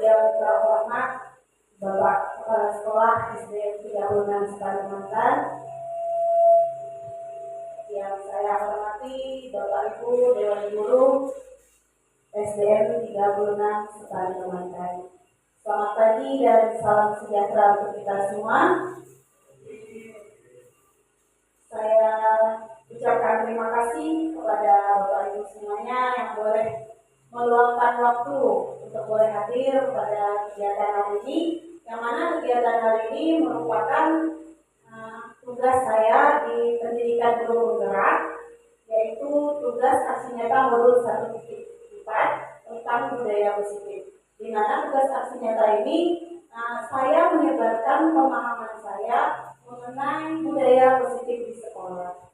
Yang terhormat Bapak Kepala Sekolah SDN 36 Kalimantan, yang saya hormati Bapak Ibu Dewan Guru SDN 36 Kalimantan. Selamat pagi dan salam sejahtera untuk kita semua. Saya ucapkan terima kasih kepada Bapak Ibu semuanya yang boleh meluangkan waktu untuk boleh hadir pada kegiatan hari ini, yang mana kegiatan hari ini merupakan tugas saya di pendidikan guru penggerak, yaitu tugas aksi nyata modul 1.4 tentang budaya positif. Di mana tugas aksi nyata ini saya menyebarkan pemahaman saya mengenai budaya positif di sekolah.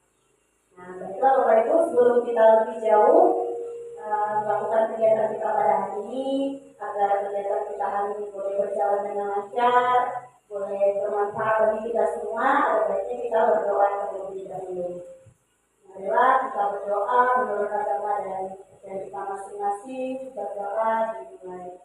Nah, baiklah Bapak Ibu, sebelum kita lebih jauh melakukan kegiatan kita pada hari ini, agar kegiatan kita hari ini boleh berjalan dengan lancar, boleh bermanfaat bagi kita semua, ada baiknya kita berdoa terlebih dahulu. Marilah kita berdoa menurut agama dan kita masing-masing. Berdoa dimulai.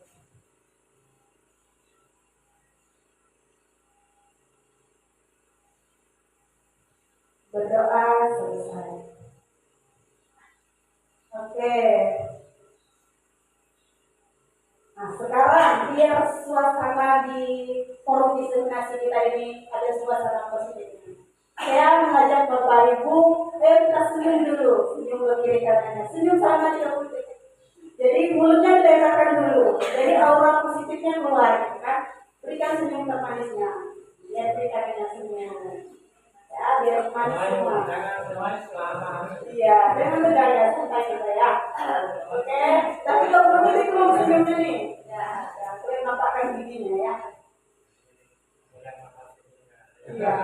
Berdoa selesai. Oke. Nah, sekarang biar suasana di forum diseminasi kita ini ada suasana positif. Saya mengajak Bapak Ibu, kita senyum dulu, senyum ke kiri kanannya, senyum sama tidak positif. Jadi mulutnya diletakkan dulu, jadi aura positifnya keluar, kan? Berikan senyum termanisnya, biar berikan senyum. Ya, biar manis semua. Iya, jangan bergaya, santai kita ya. Oke, tapi kalau positif belum senyumnya nih. Ya, boleh nampakkan giginya ya. Iya.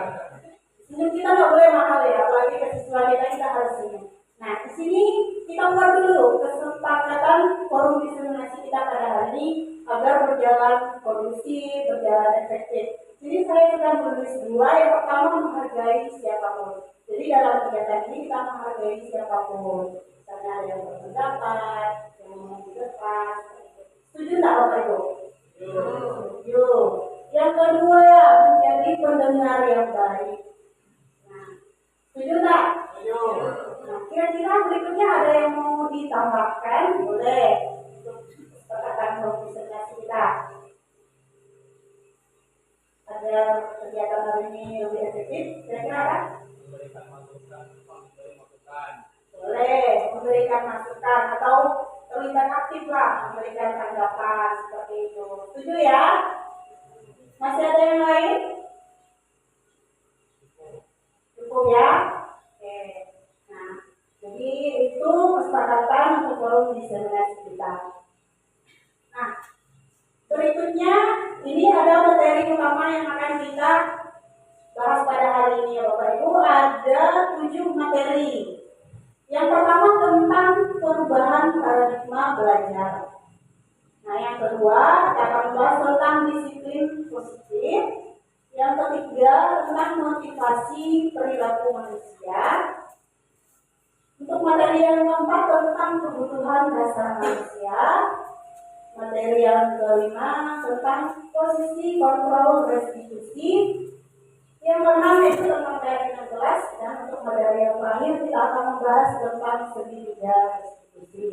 Senyum kita nggak boleh mahal ya, apalagi ke siswa kita harus senyum. Nah, di sini kita buat dulu kesepakatan forum diseminasi kita pada hari ini agar berjalan kondusif, berjalan efektif. Jadi saya sudah menulis dua. Yang pertama, menghargai siapapun. Jadi dalam kegiatan ini kita menghargai siapapun. Misalnya ada yang berpendapat, yang ngomong di depan. Setuju nggak Bapak Ibu? Setuju. Yang kedua, menjadi pendengar yang baik. Nah, setuju nggak? Setuju. Nah, kira-kira berikutnya ada yang mau ditambahkan? Boleh. Kesepakatan konsentrasi kita agar kegiatan hari ini lebih efektif. Kira-kira apa? Memberikan masukan. Boleh memberikan masukan atau terlibat aktif lah, memberikan tanggapan seperti itu. Setuju ya? Masih ada yang lain? Cukup ya? Oke. Nah, jadi itu kesepakatan untuk forum diseminasi kita. Nah, berikutnya ini ada materi utama yang akan kita bahas pada hari ini ya Bapak Ibu. Ada 7 materi. Yang pertama tentang perubahan paradigma belajar. Nah, yang kedua akan membahas tentang disiplin positif. Yang ketiga tentang motivasi perilaku manusia. Untuk materi yang keempat tentang kebutuhan dasar manusia. Materi yang kelima tentang posisi kontrol restitusi. Yang keenam itu tentang TR16, dan untuk materi yang terakhir kita akan membahas tentang segitiga restitusi.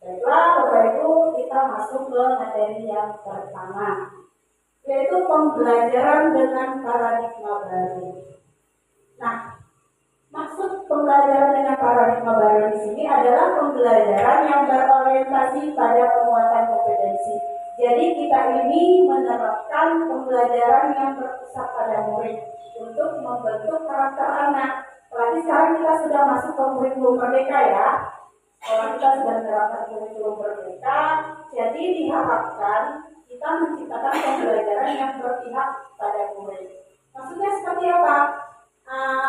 Baiklah Bapak Ibu, kita masuk ke materi yang pertama, yaitu pembelajaran dengan paradigma baru. Nah, maksud pembelajaran dengan paradigma baru di sini adalah pembelajaran yang berorientasi pada penguatan kompetensi. Jadi kita ini menerapkan pembelajaran yang berpusat pada murid untuk membentuk karakter anak. Apalagi sekarang kita sudah masuk ke kurikulum merdeka ya. Kalau kita sudah menerapkan kurikulum merdeka, jadi diharapkan kita menciptakan pembelajaran yang berpihak pada murid. Maksudnya seperti apa?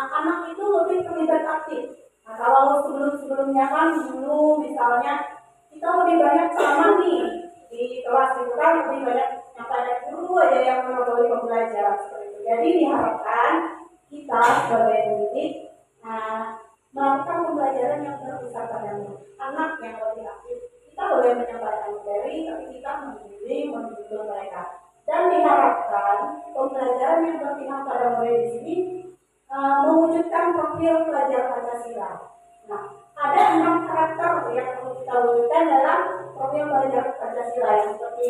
Anak itu lebih terlibat aktif. Nah, kalau sebelum-sebelumnya kan dulu misalnya kita lebih banyak ceramah nih di kelas itu kan, lebih banyak yang pada guru aja yang menodoi pembelajaran seperti itu. Jadi diharapkan kita sebagai pendidik melakukan pembelajaran yang berpusat pada anak yang lebih aktif. Kita boleh menyampaikan materi, tapi kita memilih untuk mereka. Dan diharapkan pembelajaran yang berpihak pada murid di sini mewujudkan profil pelajar Pancasila. Nah, ada 6 karakter yang perlu kita wujudkan dalam profil pelajar Pancasila yang seperti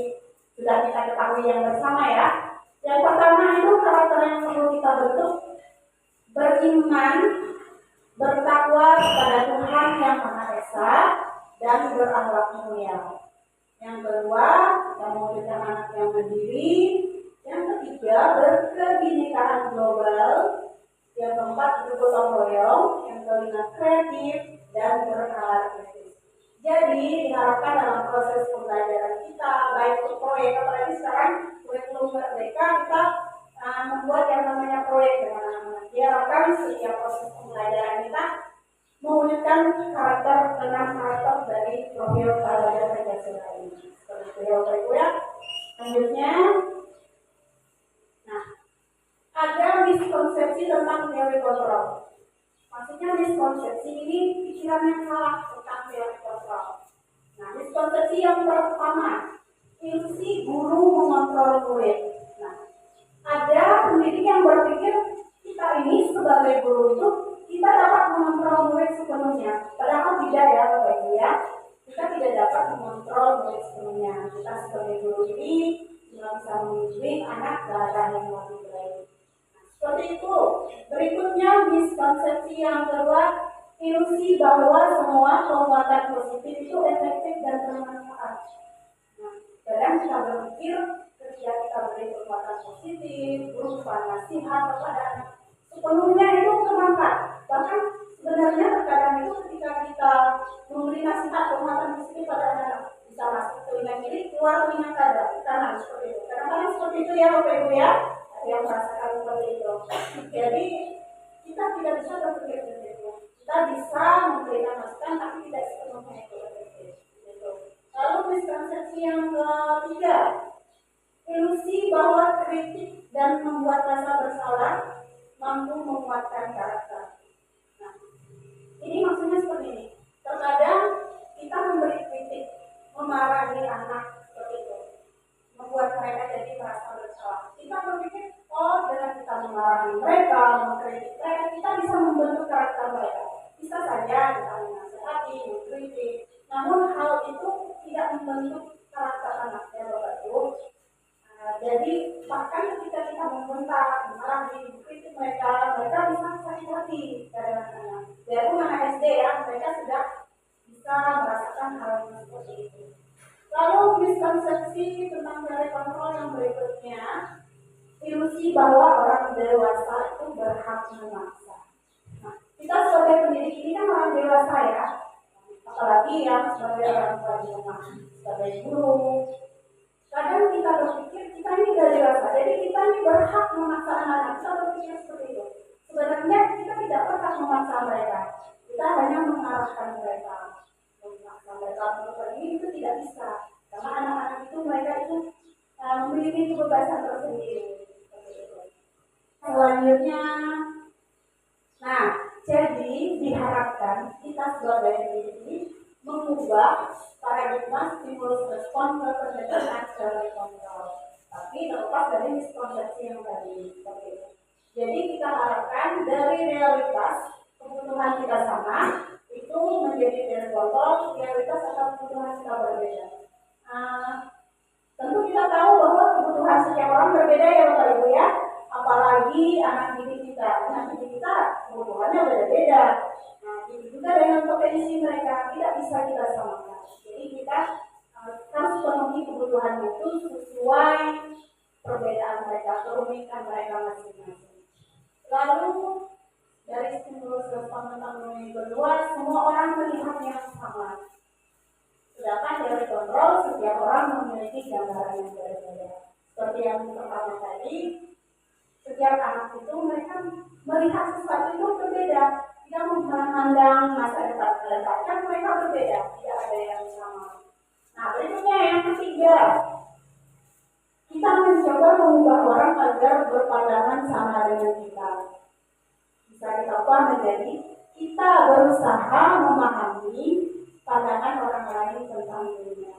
sudah kita ketahui yang bersama ya. Yang pertama itu karakter yang perlu kita bentuk: beriman, bertakwa kepada Tuhan Yang Maha Esa, dan berakhlak mulia. Yang kedua, kita mewujudkan anak yang mandiri. Yang ketiga, berkebinekaan global. Yang keempat, bergotong royong. Yang kelima, kreatif dan bernalar kritis. Jadi diharapkan dalam proses pembelajaran kita, baik itu proyek, apalagi sekarang kurikulum merdeka, kita membuat yang namanya proyek dengan anak-anak. Diharapkan setiap proses pembelajaran kita mewujudkan karakter 6 karakter dari profil pelajar Pancasila ini. Seperti itu ya Bapak Ibu ya. Selanjutnya, nah, ada miskonsepsi tentang teori kontrol. Maksudnya miskonsepsi ini pikiran yang salah tentang teori kontrol. Nah, miskonsepsi yang pertama, ilusi guru mengontrol murid. Nah, ada pendidik yang berpikir kita ini sebagai guru itu kita dapat mengontrol murid sepenuhnya. Padahal tidak ya Bapak Ibu ya. Kita tidak dapat mengontrol murid sepenuhnya. Kita sebagai guru ini cuma bisa membimbing anak ke arah yang lebih baik. Seperti itu. Berikutnya miskonsepsi yang kedua, ilusi bahwa semua penguatan positif itu efektif dan bermanfaat. Nah, kadang kita berpikir ketika kita beri penguatan positif berupa nasihat kepada anak, sepenuhnya itu bermanfaat. Bahkan sebenarnya terkadang itu ketika kita memberi nasihat penguatan positif pada anak, bisa masuk telinga kiri, keluar telinga kanan seperti itu. Kadang-kadang seperti itu ya Bapak Ibu ya. Yang merasakan seperti itu. Jadi kita tidak bisa berpikir seperti itu. Kita bisa memberikan masukan, tapi tidak sepenuhnya itu efektif. Lalu miskonsepsi yang ketiga, ilusi bahwa kritik dan membuat rasa bersalah mampu menguatkan karakter. Nah, ini maksudnya seperti ini. Terkadang kita memberi kritik, memarahi anak seperti itu, membuat mereka jadi merasa bersalah. Kita berpikir, oh dengan kita memarahi mereka, mengkritik mereka, kita bisa membentuk karakter mereka. Bisa saja kita menasihati, mengkritik, namun hal itu tidak membentuk karakter anak ya Bapak Ibu. Jadi bahkan ketika kita membentak, memarahi, mengkritik mereka, mereka bisa sakit hati kadang-kadang. Biarpun anak SD ya, mereka sudah bisa merasakan hal yang seperti itu. Lalu miskonsepsi tentang teori kontrol yang berikutnya, ilusi bahwa orang dewasa itu berhak memaksa. Nah, kita sebagai pendidik ini kan orang dewasa ya, apalagi yang sebagai orang tua di rumah, sebagai guru. Kadang kita berpikir kita ini sudah dewasa, jadi kita ini berhak memaksa anak-anak. Kita berpikir seperti itu. Sebenarnya kita tidak berhak memaksa mereka, kita hanya mengarahkan mereka. Mereka pergi itu tidak bisa, karena anak-anak itu mereka itu memiliki kebebasan tersendiri. Selanjutnya, nah jadi diharapkan kita sebagai pendidik mengubah paradigma stimulus respon ke pendekatan teori kontrol. Tapi terlepas dari miskonsepsi yang tadi seperti itu. Jadi kita harapkan dari realitas kebutuhan kita sama itu menjadi teori kontrol, realitas atau kebutuhan kita berbeda. Tentu kita tahu bahwa kebutuhan setiap orang berbeda ya Bapak Ibu ya. Apalagi anak didik kita kebutuhannya beda-beda. Nah, itu juga dengan potensi mereka tidak bisa kita samakan. Jadi kita harus penuhi kebutuhan itu sesuai perbedaan mereka, kerumitan mereka masing-masing. Lalu dari stimulus respon tentang yang kedua, semua orang melihatnya sama. Sedangkan dari kontrol, setiap orang memiliki gambaran yang berbeda. Seperti yang pertama tadi, setiap anak itu mereka melihat sesuatu itu berbeda. Tidak memandang masa depan mereka, kan mereka berbeda, tidak ada yang sama. Nah, berikutnya yang ketiga, kita mencoba mengubah orang agar berpandangan sama dengan kita. Bisa kita ubah menjadi kita berusaha memahami pandangan orang lain tentang dirinya.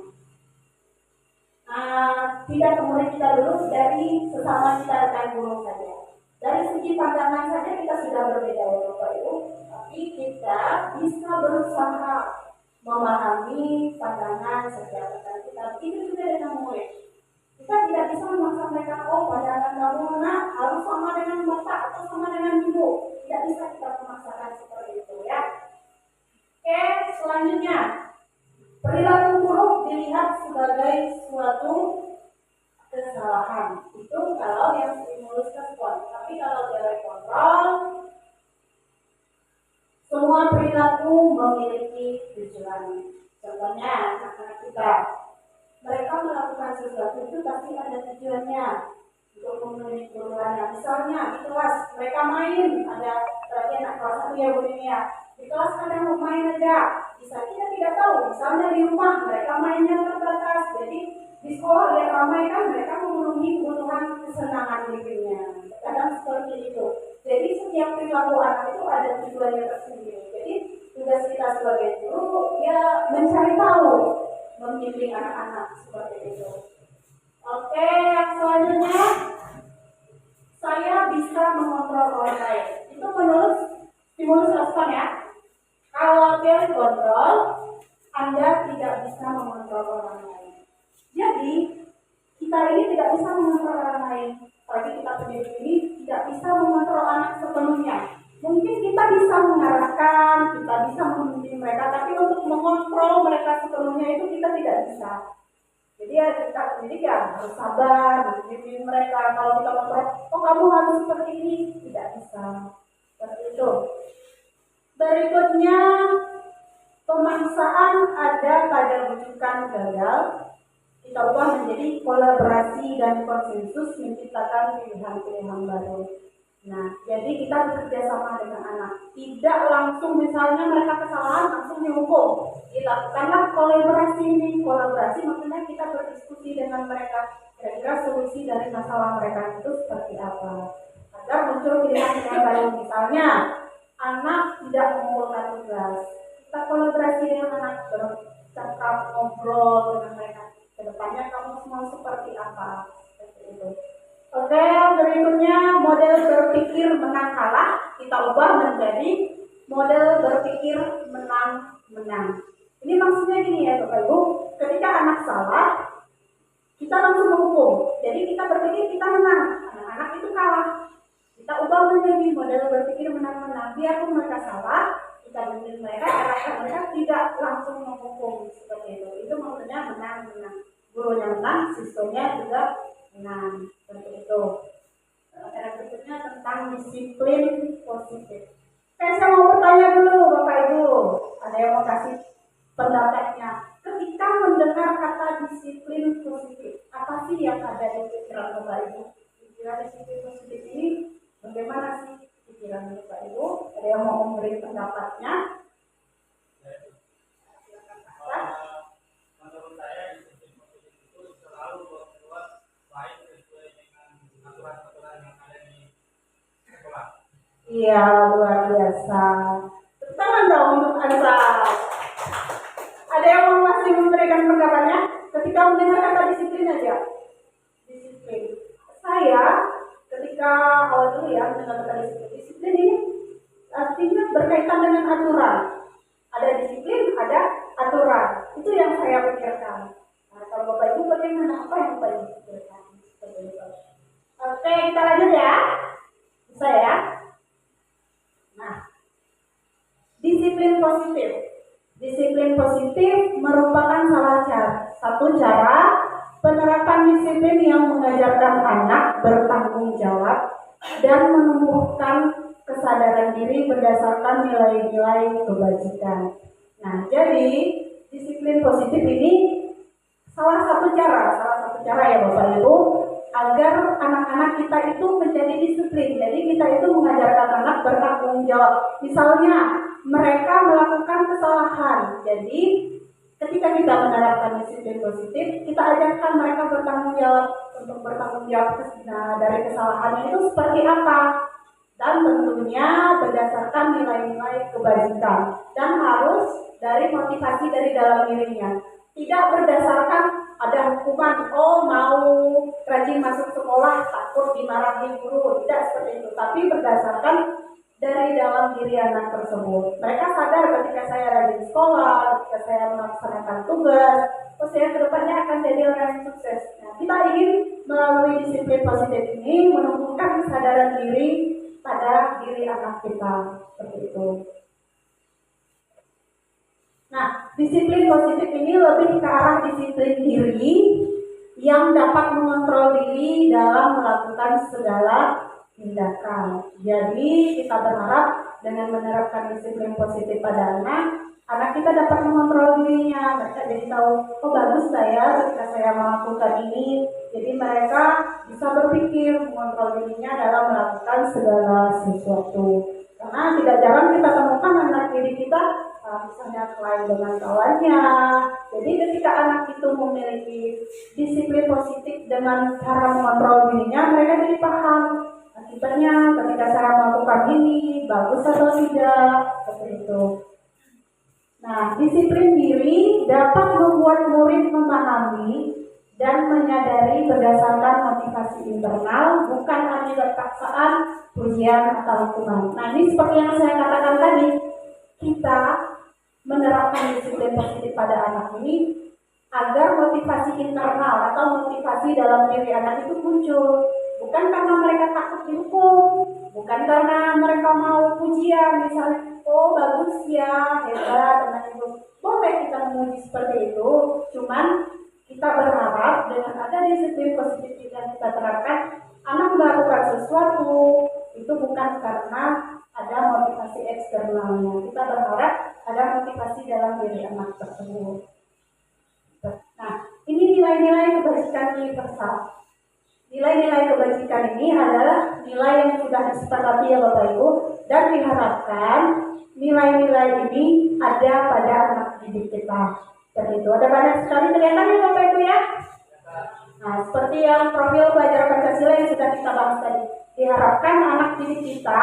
tidak kemudian kita dulu dari sesama kita rekan gunung saja. Dari segi pandangan saja kita sudah berbeda ya Bapak Ibu, tapi kita bisa berusaha memahami pandangan setiap rekan kita. Itu juga dengan murid. Kita tidak bisa memaksa mereka, oh pandangan kamu nak harus sama dengan bapak atau sama dengan ibu. Tidak bisa kita memaksakan seperti itu ya. Oke, selanjutnya perilaku buruk dilihat sebagai suatu kesalahan. Itu kalau yang stimulus respon. Tapi kalau dari kontrol, semua perilaku memiliki tujuan. Contohnya anak-anak kita, mereka melakukan sesuatu itu pasti ada tujuannya untuk memenuhi kebutuhannya. Misalnya di kelas mereka main, ada berarti anak kelas 1 ya Bu ini ya. Di kelas ada mau main aja, bisa kita tidak tahu. Misalnya di rumah mereka mainnya terbatas, jadi di sekolah yang ramai kan mereka memenuhi kebutuhan kesenangan dirinya. Kadang seperti itu. Jadi setiap perilaku anak itu ada tujuannya tersendiri. Jadi tugas kita sebagai guru ya mencari tahu, membimbing anak-anak seperti itu. Oke, yang selanjutnya saya bisa mengontrol orang lain. Itu menurut stimulus respon ya. Kalau teori kontrol, Anda tidak bisa mengontrol orang lain. Jadi kita ini tidak bisa mengontrol orang lain. Apalagi kita sendiri ini tidak bisa mengontrol anak sepenuhnya. Mungkin kita bisa mengarahkan, kita bisa membimbing mereka, tapi untuk mengontrol mereka sepenuhnya itu kita tidak bisa. Jadi ya kita sendiri ya harus sabar, membimbing mereka. Kalau kita kontrol, oh kamu harus seperti ini, tidak bisa. Seperti itu. Berikutnya, pemaksaan ada pada rujukan gagal. Kita ubah menjadi kolaborasi dan konsensus menciptakan pilihan-pilihan baru. Nah, jadi kita bekerja sama dengan anak. Tidak langsung misalnya mereka kesalahan langsung dihukum. Dilakukanlah kolaborasi ini. Kolaborasi maksudnya kita berdiskusi dengan mereka. Kira-kira solusi dari masalah mereka itu seperti apa. Agar muncul pilihan-pilihan baru. Misalnya, anak tidak mengumpulkan tugas. Kita kolaborasi dengan anak, bercakap, ngobrol dengan mereka. Kedepannya kamu mau seperti apa? Seperti itu. Oke, berikutnya model berpikir menang kalah kita ubah menjadi model berpikir menang-menang. Ini maksudnya gini ya Bapak Ibu, ketika anak salah, kita langsung menghukum. Jadi kita berpikir kita menang, anak-anak itu kalah. Kita ubah menjadi model berpikir menang-menang. Biarpun mereka salah, kita bimbing mereka, arahkan mereka tidak langsung menghukum seperti itu. Itu maksudnya menang-menang. Gurunya menang, siswanya juga menang. Seperti itu. Cara berikutnya tentang disiplin positif. Saya mau bertanya dulu Bapak Ibu, ada yang mau kasih pendapatnya. Ketika mendengar kata disiplin positif, apa sih yang ada di pikiran Bapak Ibu? Pikiran disiplin positif ini bagaimana sih pikiran Bapak Ibu? Ada yang mau memberi pendapatnya? Menurut saya disiplin positif itu selalu berbuat baik sesuai dengan aturan-aturan yang ada di sekolah. Iya, luar biasa. Tangan dong untuk Ansa. Ada yang mau masih memberikan pendapatnya? Ketika mendengar kata disiplin aja. Disiplin. Saya ketika awal dulu ya mendengar kata disiplin. Disiplin ini artinya berkaitan dengan aturan. Ada disiplin, ada aturan. Itu yang saya pikirkan. Nah, kalau Bapak Ibu bagaimana? Apa yang Bapak Ibu pikirkan? Oke, kita lanjut ya. Bisa ya? Nah, disiplin positif. Disiplin positif merupakan satu cara penerapan disiplin yang mengajarkan anak bertanggung jawab dan menumbuhkan kesadaran diri berdasarkan nilai-nilai kebajikan. Nah, jadi disiplin positif ini salah satu cara ya Bapak Ibu agar anak-anak kita itu menjadi disiplin. Jadi kita itu mengajarkan anak bertanggung jawab. Misalnya mereka melakukan kesalahan. Jadi ketika kita menerapkan disiplin positif, kita ajarkan mereka bertanggung jawab. Untuk bertanggung jawab dari kesalahannya itu seperti apa? Dan tentunya berdasarkan nilai-nilai kebajikan dan harus dari motivasi dari dalam dirinya. Tidak berdasarkan ada hukuman, oh mau rajin masuk sekolah takut dimarahi guru, tidak seperti itu, tapi berdasarkan dari dalam diri anak tersebut. Mereka sadar ketika saya rajin sekolah, ketika saya melaksanakan tugas, oh saya kedepannya akan jadi orang yang sukses. Nah, kita ingin melalui disiplin positif ini menumbuhkan kesadaran diri pada diri anak kita, seperti itu. Nah, disiplin positif ini lebih ke arah disiplin diri yang dapat mengontrol diri dalam melakukan segala tindakan. Jadi kita berharap dengan menerapkan disiplin positif pada anak kita dapat mengontrol dirinya. Mereka jadi tahu, oh bagus saya ketika saya melakukan ini. Jadi mereka bisa berpikir mengontrol dirinya dalam melakukan segala sesuatu. Karena tidak jarang kita temukan anak didik kita misalnya selain dengan kawannya. Jadi ketika anak itu memiliki disiplin positif dengan cara mengontrol dirinya, mereka jadi paham akibatnya ketika saya melakukan ini bagus atau tidak, seperti itu. Nah, disiplin diri dapat membuat murid memahami dan menyadari berdasarkan motivasi internal, bukan akibat paksaan, pujian, atau hukuman. Nah, ini seperti yang saya katakan tadi, kita menerapkan disiplin positif pada anak ini agar motivasi internal atau motivasi dalam diri anak itu muncul. Bukan karena mereka takut dihukum, bukan karena mereka mau pujian, misalnya, oh bagus ya, hebat, anak itu. Boleh kita memuji seperti itu, cuman kita berharap dengan ada disiplin positif yang kita terapkan, anak melakukan sesuatu itu bukan karena ada motivasi eksternalnya. Kita berharap ada motivasi dalam diri anak tersebut. Nah, ini nilai-nilai kebajikan universal. Nilai-nilai kebajikan ini adalah nilai yang sudah disepakati ya Bapak Ibu, dan diharapkan nilai-nilai ini ada pada anak didik kita. Seperti itu. Ada banyak sekali kelihatan ya Bapak Ibu ya. Nah, seperti yang profil pelajar Pancasila yang sudah kita bahas tadi. Diharapkan anak didik kita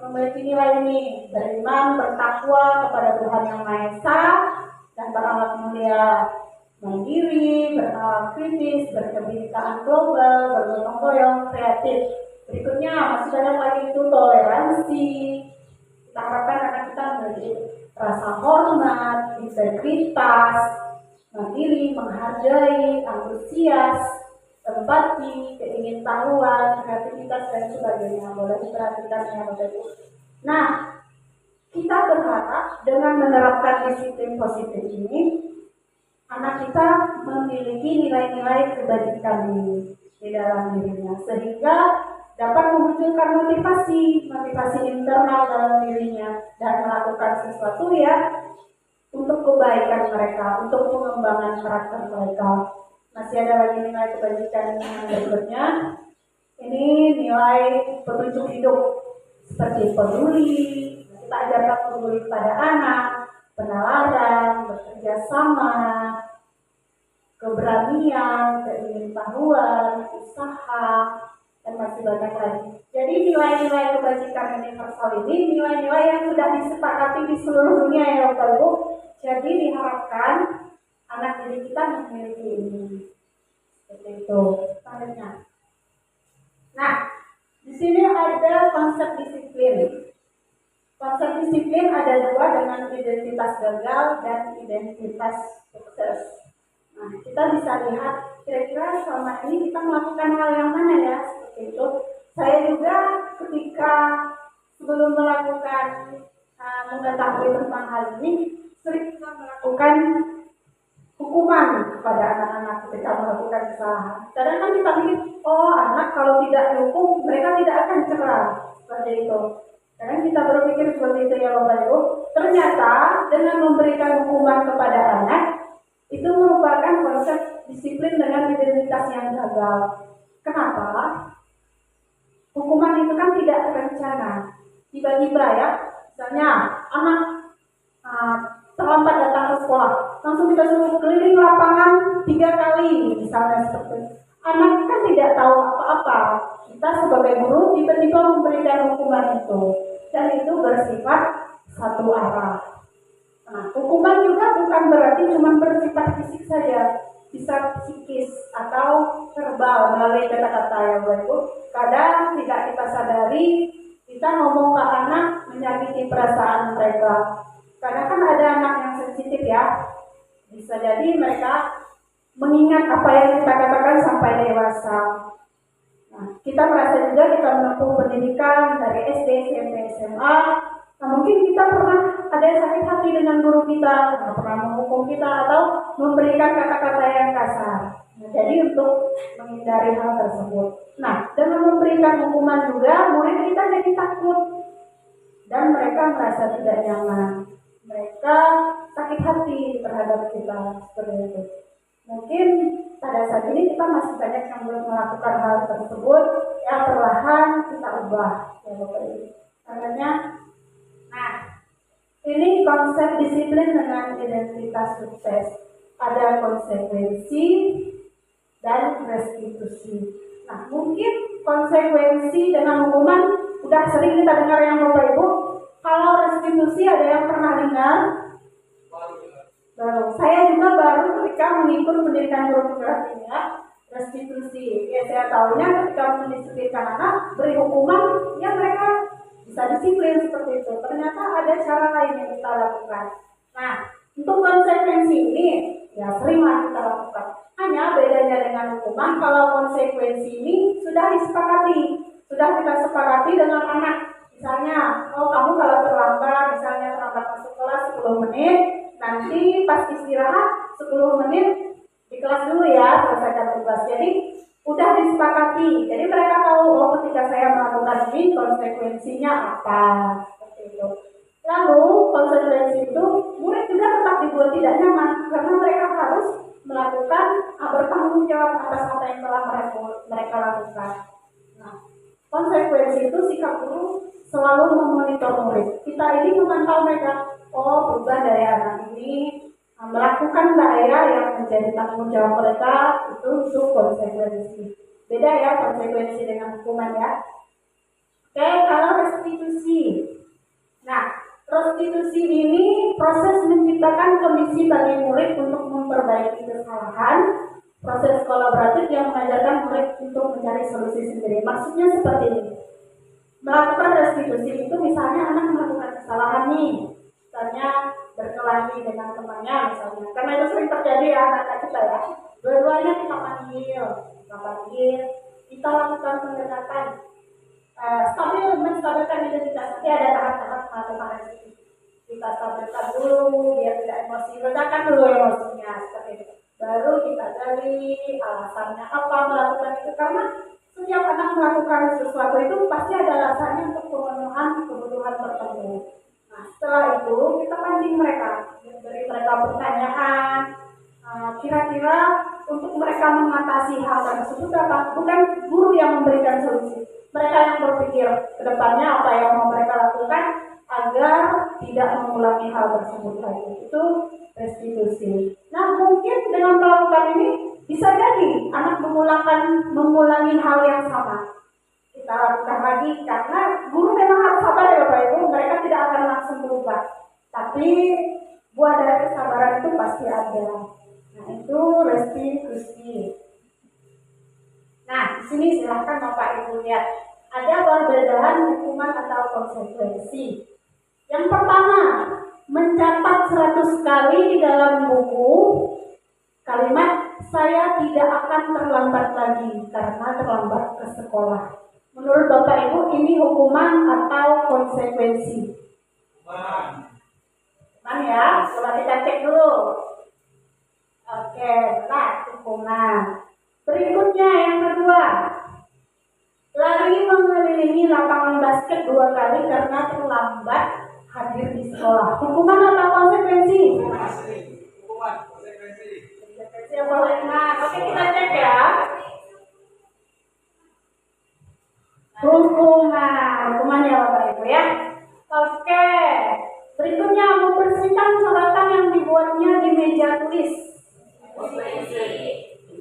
memiliki nilai ini: beriman, bertakwa kepada Tuhan Yang Maha Esa, dan berakhlak mulia, mandiri, berakhlak kritis, berkebinekaan global, bergotong royong, kreatif. Berikutnya masih banyak lagi itu toleransi. Kita harapkan anak kita memiliki rasa hormat, integritas, mandiri, menghargai, antusias, empati, keingintahuan, kreativitas, dan sebagainya. Boleh diperhatikan ya Bapak Ibu. Nah, kita berharap dengan menerapkan disiplin positif ini, anak kita memiliki nilai-nilai kebajikan ini di dalam dirinya, sehingga dapat memunculkan motivasi internal dalam dirinya dan melakukan sesuatu ya untuk kebaikan mereka, untuk pengembangan karakter mereka. Masih ada lagi nilai kebajikan yang berikutnya. Ini nilai petunjuk hidup seperti peduli. Kita ajarkan peduli kepada anak, penalaran, bekerja sama, keberanian, keingintahuan, usaha, dan masih banyak lagi. Jadi nilai-nilai kebajikan universal ini nilai-nilai yang sudah disepakati di seluruh dunia ya Bapak Ibu. Jadi diharapkan anak didik kita memiliki ini. Seperti itu. Selanjutnya. Nah, di sini ada konsep disiplin. Konsep disiplin ada dua, dengan identitas gagal dan identitas sukses. Nah, kita bisa lihat kira-kira selama ini kita melakukan hal yang mana ya, seperti itu. Saya juga ketika sebelum melakukan mengetahui tentang hal ini, sering melakukan hukuman kepada anak-anak ketika melakukan kesalahan. Kadang kan kita pikir, oh anak kalau tidak dihukum mereka tidak akan cerah, seperti itu. Kadang kita berpikir seperti itu ya Bapak Ibu. Ternyata dengan memberikan hukuman kepada anak itu merupakan konsep disiplin dengan identitas yang gagal. Kenapa? Hukuman itu kan tidak terencana. Tiba-tiba ya, misalnya anak terlambat datang ke sekolah, langsung kita suruh keliling lapangan 3 kali, misalnya seperti itu. Anak kan tidak tahu apa-apa. Kita sebagai guru tiba-tiba memberikan hukuman itu, dan itu bersifat satu arah. Nah, hukuman juga bukan berarti cuma bersifat fisik saja, bisa psikis atau verbal melalui kata-kata yang baik. Kadang tidak kita sadari kita ngomong ke anak menyakiti perasaan mereka. Karena kan ada anak yang sensitif ya, bisa jadi mereka mengingat apa yang kita katakan sampai dewasa. Nah, kita merasa juga kita menempuh pendidikan dari SD, SMP, SMA. Nah, mungkin kita pernah ada yang sakit hati dengan guru kita, pernah menghukum kita atau memberikan kata-kata yang kasar. Nah, jadi untuk menghindari hal tersebut. Nah, dengan memberikan hukuman juga murid kita jadi takut dan mereka merasa tidak nyaman. Mereka sakit hati terhadap kita seperti itu. Mungkin pada saat ini kita masih banyak yang belum melakukan hal tersebut, ya perlahan kita ubah ya Bapak Ibu. Karena, nah ini konsep disiplin dengan identitas sukses. Ada konsekuensi dan restitusi. Nah mungkin konsekuensi dengan hukuman udah sering kita dengar yang Bapak Ibu. Kalau restitusi ada yang pernah dengar? Baru. Saya juga baru ketika mengikut pendidikan guru geografinya restitusi. Ya saya tahunya ketika mendisiplinkan anak beri hukuman, ya mereka bisa disiplin seperti itu. Ternyata ada cara lain yang kita lakukan. Nah, untuk konsekuensi ini ya seringlah kita lakukan. Hanya bedanya dengan hukuman, kalau konsekuensi ini sudah disepakati, sudah kita sepakati dengan anak. Misalnya, oh kamu kalau terlambat, misalnya terlambat masuk kelas 10 menit, nanti pas istirahat 10 menit di kelas dulu ya, selesaikan tugas. Jadi udah disepakati. Jadi mereka tahu oh ketika saya melakukan ini konsekuensinya apa. Seperti itu. Lalu konsekuensi itu murid juga tetap dibuat tidak nyaman karena mereka harus melakukan bertanggung jawab atas apa yang telah mereka lakukan. Nah, konsekuensi itu sikap guru selalu memonitor murid. Kita ini memantau mereka. Oh, berubah dari anak ini melakukan nggak ya yang menjadi tanggung jawab mereka itu konsekuensi. Beda ya konsekuensi dengan hukuman ya. Oke, kalau restitusi. Nah, restitusi ini proses menciptakan kondisi bagi murid untuk memperbaiki kesalahan. Proses kolaboratif yang mengajarkan murid untuk mencari solusi sendiri. Maksudnya seperti ini. Melakukan restitusi itu misalnya anak melakukan kesalahan nih. Misalnya berkelahi dengan temannya misalnya, karena itu sering terjadi ya anak-anak kita ya. Dua-duanya kita panggil, kita lakukan pendekatan, menstabilkan identitas. Nanti ada tahap-tahap melakukan restitusi. Kita stabilkan dulu, biar tidak emosi, redakan dulu emosinya seperti itu. Baru kita gali alasannya apa melakukan itu, karena setiap anak melakukan sesuatu itu pasti ada alasannya untuk pemenuhan kebutuhan tertentu. Nah, setelah itu kita pancing mereka, beri mereka pertanyaan, kira-kira untuk mereka mengatasi hal tersebut apa? Bukan guru yang memberikan solusi, mereka yang berpikir ke depannya apa yang mau mereka lakukan agar tidak mengulangi hal tersebut lagi. Itu restitusi. Nah, mungkin dengan melakukan ini bisa jadi anak mengulangi hal yang sama. Kita lakukan lagi karena guru memang harus sabar ya Bapak Ibu, mereka tidak akan langsung berubah, tapi buah dari kesabaran itu pasti ada. Nah itu restitusi. Nah di sini silahkan Bapak Ibu lihat ada perbedaan hukuman atau konsekuensi. Yang pertama, mencatat 100 kali di dalam buku kalimat saya tidak akan terlambat lagi karena terlambat ke sekolah. Menurut Bapak Ibu ini hukuman atau konsekuensi? Hukuman ya, coba kita cek dulu. Oke, benar, hukuman. Berikutnya yang kedua, lari mengelilingi lapangan basket 2 kali karena terlambat hadir di sekolah. Hukuman atau konsekuensi? Hukuman, konsekuensi. Konsekuensi apa lagi? Oke, kita cek ya. Hukuman ya Bapak Ibu ya. Oke, berikutnya membersihkan coretan yang dibuatnya di meja tulis.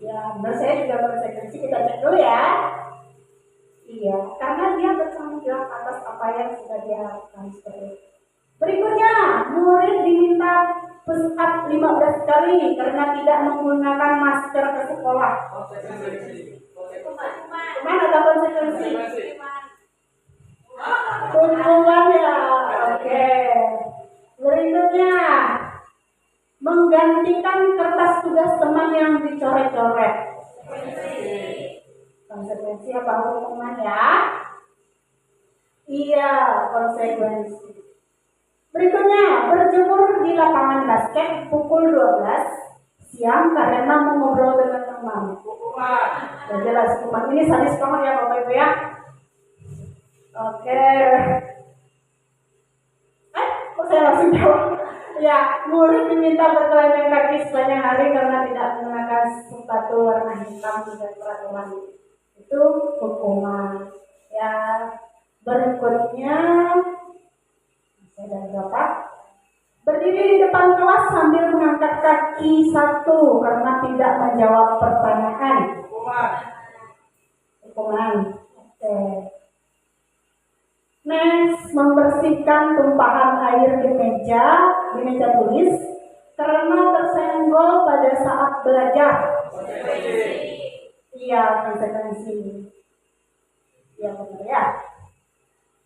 Ya, menurut saya juga konsekuensi, kita cek dulu ya. Iya, karena dia bertanggung jawab atas apa yang sudah dia lakukan seperti itu. Berikutnya, murid diminta push up 15 kali karena tidak menggunakan masker ke sekolah. Hukuman atau konsekuensi? Hukuman ya. Oke. Berikutnya, menggantikan kertas tugas teman yang dicoret-coret. Konsekuensi apa hukuman ya? Iya, konsekuensi. Berikutnya, berjemur di lapangan basket pukul 12 siang karena mengobrol dengan teman. Ya jelas, hukuman ini sadis banget ya Bapak Ibu ya. Oke. Kok saya langsung jawab? Ya, murid diminta bertelanjang kaki sepanjang hari karena tidak menggunakan sepatu warna hitam dan peraturan. Itu hukuman. Ya, berikutnya dan Bapak berdiri di depan kelas sambil mengangkat kaki satu karena tidak menjawab pertanyaan. Hukuman. Oke. Next, membersihkan tumpahan air di meja tulis karena tersenggol pada saat belajar. Iya, konsekuensi. Iya benar ya.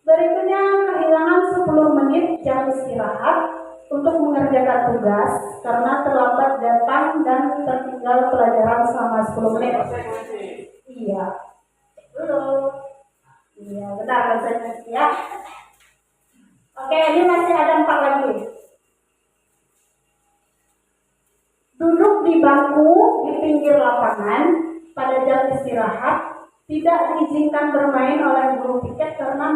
Berikutnya, kehilangan 10 menit jam istirahat untuk mengerjakan tugas karena terlambat datang dan tertinggal pelajaran selama 10 menit. Iya. Betul. Iya, benar konsekuensi ya. Oke, ini masih ada 4 lagi. Duduk di bangku di pinggir lapangan pada jam istirahat, tidak diizinkan bermain oleh guru piket karena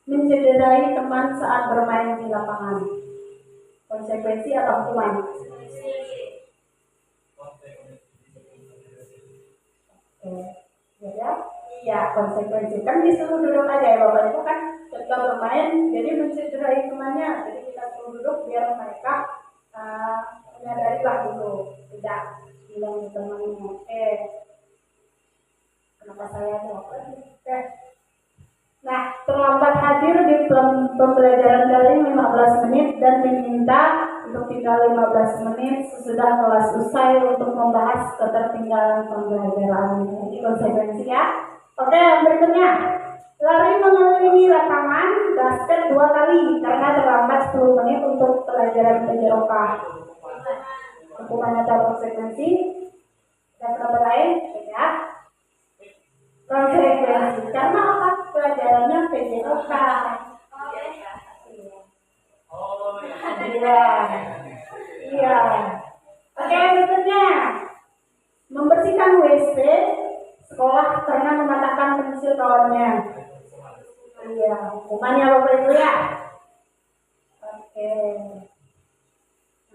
mencederai teman saat bermain di lapangan. Konsekuensi atau hukuman? Oke, ya. Iya, konsekuensi. Kan disuruh duduk aja ya Bapak Ibu kan ketika bermain, jadi mencederai temannya. Jadi kita suruh duduk biar mereka menyadari lah dulu, tidak bilang temannya. Kenapa saya jawab lagi? Nah, terlambat hadir di pembelajaran daring 15 menit dan diminta untuk tinggal 15 menit sesudah kelas usai untuk membahas ketertinggalan pembelajaran. Ini konsekuensi ya. Oke, yang berikutnya. Lari mengelilingi lapangan basket 2 kali karena terlambat 10 menit untuk pelajaran PJOK. Hukuman atau konsekuensi? Dan pendapat lain? Ya. Konsekuensi. Karena apa? Pelajarannya PJOK. Iya. Oke, berikutnya. Membersihkan WC sekolah karena mematahkan pensil kawannya. Iya, hukumannya Bapak Ibu ya. Oke.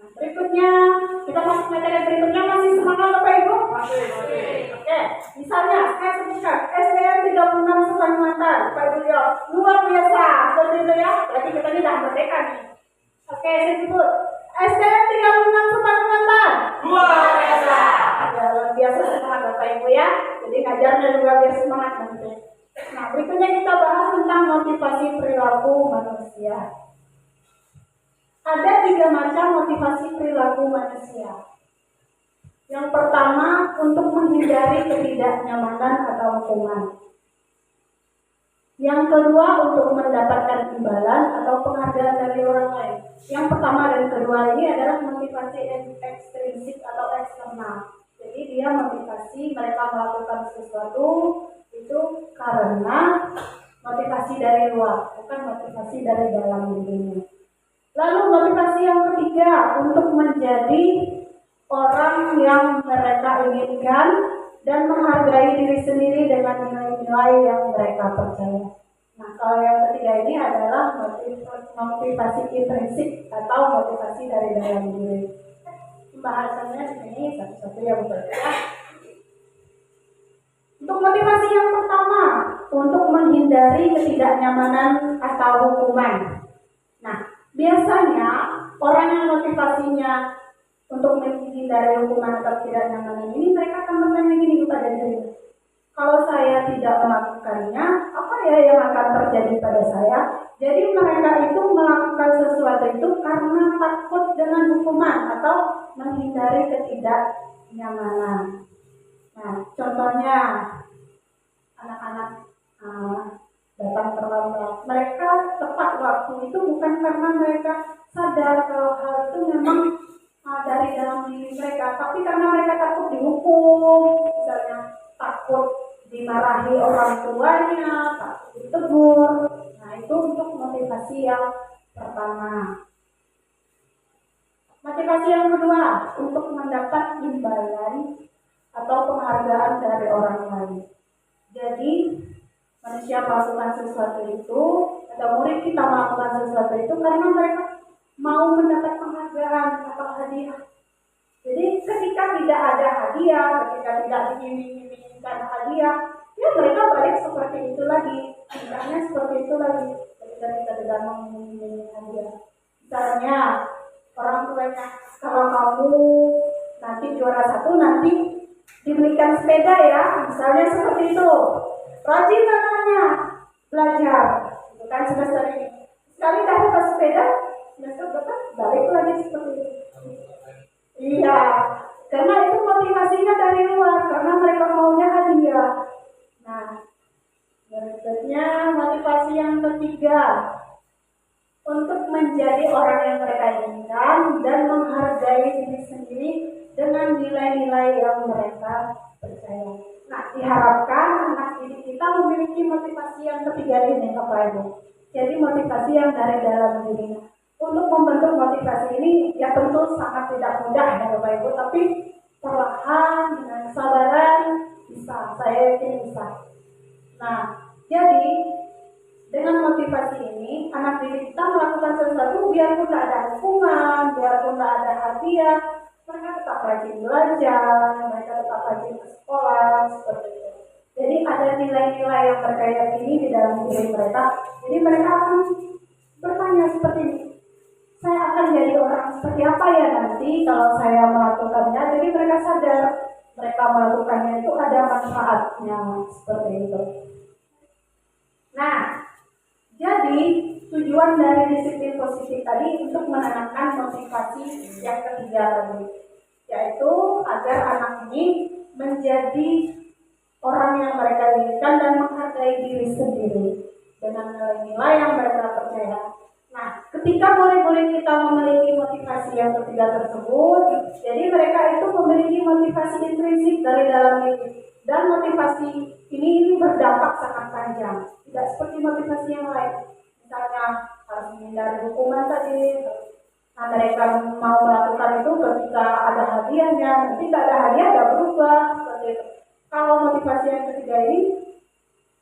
Nah, berikutnya kita masuk materi berikutnya, masih semangat Bapak Ibu? Masih. Oke, misalnya saya sebutkan SDM 36 Kalimantan, Bapak Ibu ya, luar biasa, seperti itu ya. Berarti kita ini dah merdeka nih. Oke, saya sebut SDM 36 Kalimantan. Luar biasa. Ya, luar biasa semangat Bapak Ibu ya. Jadi ngajarnya juga biar semangat nanti. Nah, berikutnya kita bahas tentang motivasi perilaku manusia. Ada 3 macam motivasi perilaku manusia. Yang pertama, untuk menghindari ketidaknyamanan atau hukuman. Yang kedua, untuk mendapatkan imbalan atau penghargaan dari orang lain. Yang pertama dan kedua ini adalah motivasi ekstrinsik atau eksternal. Jadi dia motivasi mereka melakukan sesuatu itu karena motivasi dari luar, bukan motivasi dari dalam dirinya. Lalu motivasi yang ketiga, untuk menjadi orang yang mereka inginkan dan menghargai diri sendiri dengan nilai-nilai yang mereka percaya. Nah, kalau yang ketiga ini adalah motivasi intrinsik atau motivasi dari dalam diri. Pembahasannya di sini satu-satu yang berbeda. Untuk motivasi yang pertama, untuk menghindari ketidaknyamanan atau hukuman. Nah, biasanya orang yang motivasinya untuk menghindari hukuman atau ketidaknyamanan ini, mereka akan bertanya gini kepada diri, kalau saya tidak melakukannya, apa ya yang akan terjadi pada saya? Jadi mereka itu melakukan sesuatu itu karena takut dengan hukuman atau menghindari ketidaknyamanan. Nah, contohnya anak-anak datang terlambat. Mereka tepat waktu itu bukan karena mereka sadar kalau hal itu memang dari dalam diri mereka, tapi karena mereka takut dihukum, misalnya takut dimarahi orang tuanya, takut ditegur. Nah, itu untuk motivasi yang pertama. Motivasi yang kedua, untuk mendapat imbalan atau penghargaan dari orang lain. Jadi, manusia melakukan sesuatu itu, atau murid kita melakukan sesuatu itu karena mereka mau mendapat penghargaan atau hadiah. Jadi ketika tidak ada hadiah, ketika tidak diiming-imingkan hadiah, ya mereka balik seperti itu lagi. Misalnya seperti itu lagi, ketika kita tidak mengimingi hadiah. Misalnya orang tuanya, kalau kamu nanti juara 1, nanti dibelikan sepeda ya, misalnya seperti itu. Rajin anaknya belajar, bukan semester ini. Sekali dapat sepeda, semester depan balik lagi seperti itu. Iya, karena itu motivasinya dari luar, karena mereka maunya hadiah. Nah, berikutnya motivasi yang ketiga, untuk menjadi orang yang mereka inginkan dan menghargai diri sendiri dengan nilai-nilai yang mereka percaya. Nah, diharapkan anak didik kita memiliki motivasi yang ketiga ini, Bapak Ibu. Jadi motivasi yang dari dalam dirinya. Untuk membentuk motivasi ini, ya tentu sangat tidak mudah ya Bapak Ibu, tapi perlahan dengan kesabaran bisa, saya yakin bisa. Nah, jadi dengan motivasi ini, anak didik kita melakukan sesuatu biarpun tidak ada hukuman, biarpun tidak ada hadiah, mereka tetap rajin belajar, mereka tetap rajin ke sekolah, seperti itu. Jadi ada nilai-nilai yang mereka yakini di dalam diri mereka. Jadi mereka akan bertanya seperti ini, saya akan jadi orang seperti apa ya nanti kalau saya melakukannya. Jadi mereka sadar mereka melakukannya itu ada manfaatnya, seperti itu. Nah, jadi tujuan dari disiplin positif tadi untuk menanamkan motivasi yang ketiga tadi, yaitu agar anak ini menjadi orang yang mereka inginkan dan menghargai diri sendiri dengan nilai-nilai yang mereka percaya. Nah, ketika murid-murid kita memiliki motivasi yang ketiga tersebut, jadi mereka itu memiliki motivasi intrinsik dari dalam diri, dan motivasi ini berdampak sangat panjang. Tidak seperti motivasi yang lain, misalnya harus menghindari hukuman tadi. Nah, mereka mau melakukan itu ketika ada hadiahnya, nanti tidak ada hadiah tidak berubah seperti itu. Kalau motivasi yang ketiga ini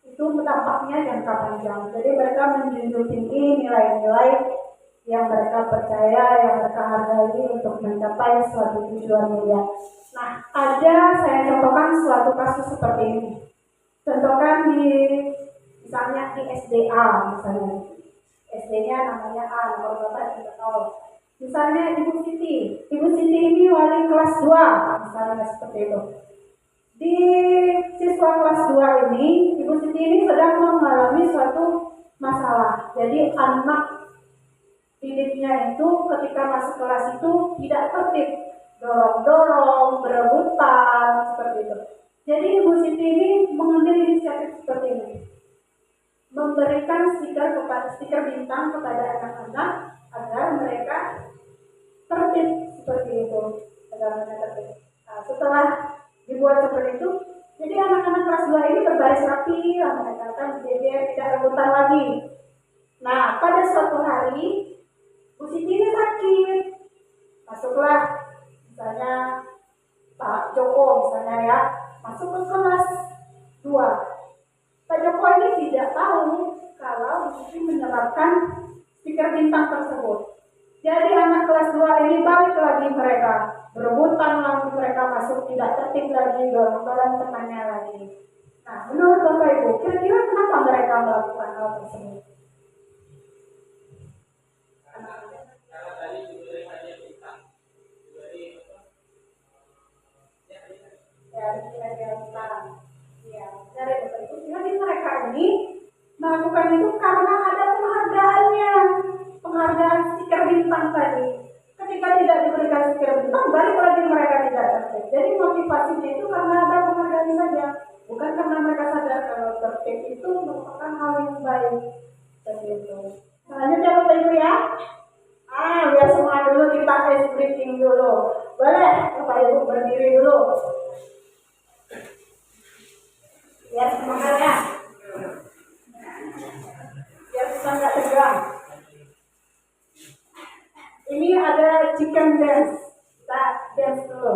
itu dampaknya jangka panjang. Jadi mereka menjunjung tinggi nilai-nilai yang mereka percaya, yang mereka hargai untuk mencapai suatu tujuan mulia. Nah, saya contohkan suatu kasus seperti ini. Contohkan misalnya di SDA, misalnya SD-nya namanya A, nomor bapak tidak tahu. Misalnya Ibu Siti ini wali kelas 2, misalnya seperti itu. Di siswa kelas 2 ini, Ibu Siti ini sedang mengalami suatu masalah. Jadi anak didiknya itu ketika masuk kelas itu tidak tertib, dorong-dorong, berebutan, seperti itu. Jadi Ibu Siti ini mengambil inisiatif seperti ini, memberikan stiker bintang kepada anak-anak agar mereka tertib seperti itu. Nah, setelah dibuat seperti itu, jadi anak-anak kelas 2 ini berbaris rapi, mereka akan berjejer, tidak rebutan lagi. Nah, pada suatu hari Bu Siti ini sakit, masuklah misalnya Pak Joko misalnya ya, masuk ke kelas 2. Pak Joko ini tidak tahu kalau Bu Siti menerapkan stiker bintang tersebut. Jadi anak kelas 2 ini balik lagi mereka, berebutan lagi, mereka masuk tidak tertib lagi, dorong-dorong temannya lagi. Nah, menurut Bapak Ibu, kira-kira kenapa mereka melakukan hal tersebut? Karena tadi diberi hadiah bintang, dari hadiah bintang. Iya, dari Bapak Ibu. Jadi mereka ini melakukan itu karena ada penghargaannya, penghargaan stiker bintang tadi. Ketika tidak diberikan stiker bintang, balik lagi mereka tidak tertib. Jadi motivasinya itu karena ada penghargaan saja, bukan karena mereka sadar kalau tertib itu merupakan hal yang baik. Seperti itu. Selanjutnya Bapak Ibu ya. Biar semua dulu kita ice breathing dulu. Boleh Bapak Ibu berdiri dulu. Biar semangat ya. Biar kita nggak tegang. Ini ada chicken dance. Kita dance dulu.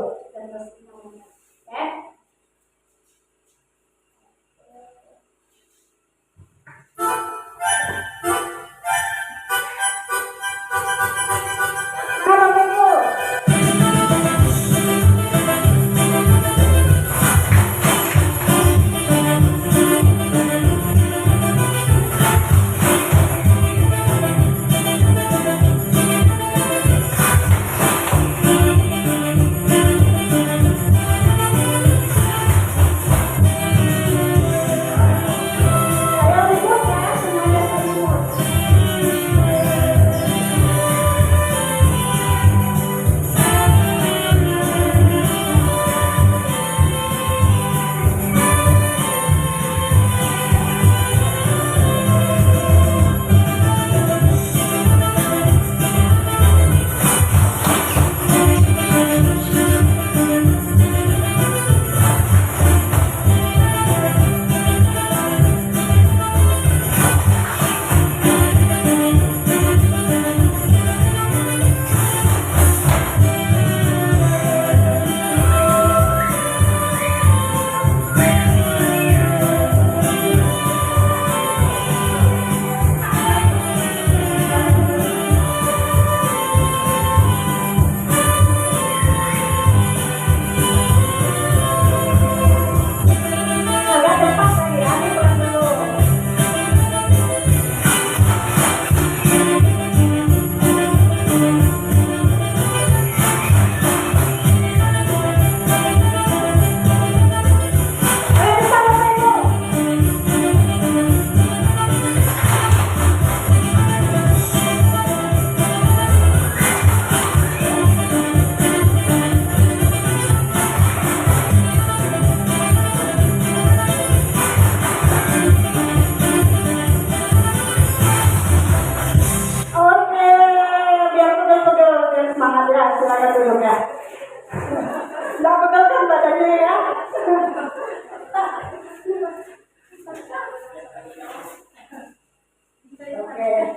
Oke.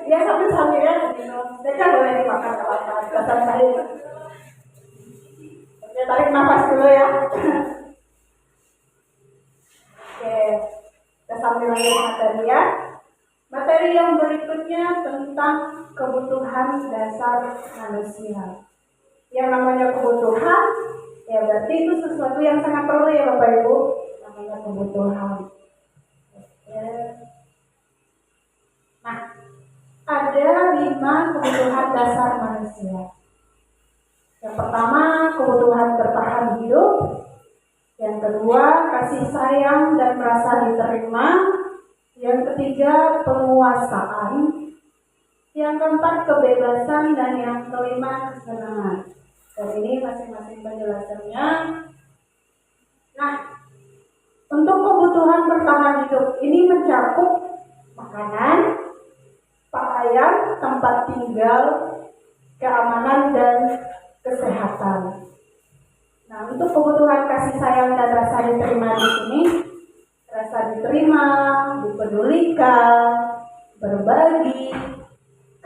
Ya sambil ya, mereka boleh dimakan kalau saya. Oke, tarik nafas dulu ya. Oke, kita sambil lagi materi ya. Materi yang berikutnya tentang kebutuhan dasar manusia. Yang namanya kebutuhan, ya berarti itu sesuatu yang sangat perlu ya Bapak Ibu. Namanya kebutuhan. Oke. Nah, ada 5 kebutuhan dasar manusia. Yang pertama, kebutuhan bertahan hidup. Yang kedua, kasih sayang dan merasa diterima. Yang ketiga, penguasaan. Yang keempat, kebebasan. Dan yang kelima, kesenangan. Dan ini masing-masing penjelasannya. Nah, untuk kebutuhan bertahan hidup ini mencakup makanan, pakaian, tempat tinggal, keamanan, dan kesehatan. Nah, untuk kebutuhan kasih sayang dan rasa diterima di sini, rasa diterima, dipedulikan, berbagi,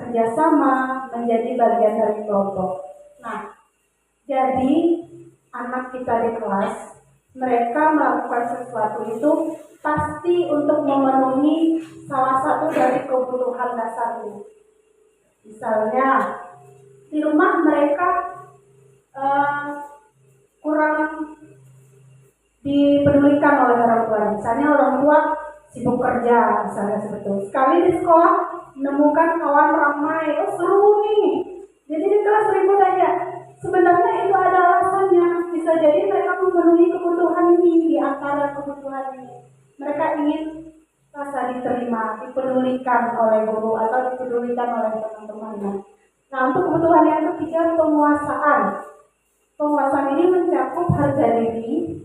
kerjasama, menjadi bagian dari kelompok. Nah, jadi anak kita di kelas, mereka melakukan sesuatu itu pasti untuk memenuhi salah satu dari kebutuhan dasar ini. Misalnya, di rumah mereka kurang dipedulikan oleh orang tua. Misalnya orang tua sibuk kerja, misalnya seperti itu. Sekali di sekolah menemukan kawan ramai, seru nih. Jadi di kelas ribut aja. Sebenarnya itu ada alasannya. Bisa jadi mereka memenuhi kebutuhan ini di antara kebutuhan ini. Mereka ingin rasa diterima, dipedulikan oleh guru atau dipedulikan oleh teman-temannya. Nah, untuk kebutuhan yang ketiga, penguasaan. Penguasaan ini mencakup harga diri,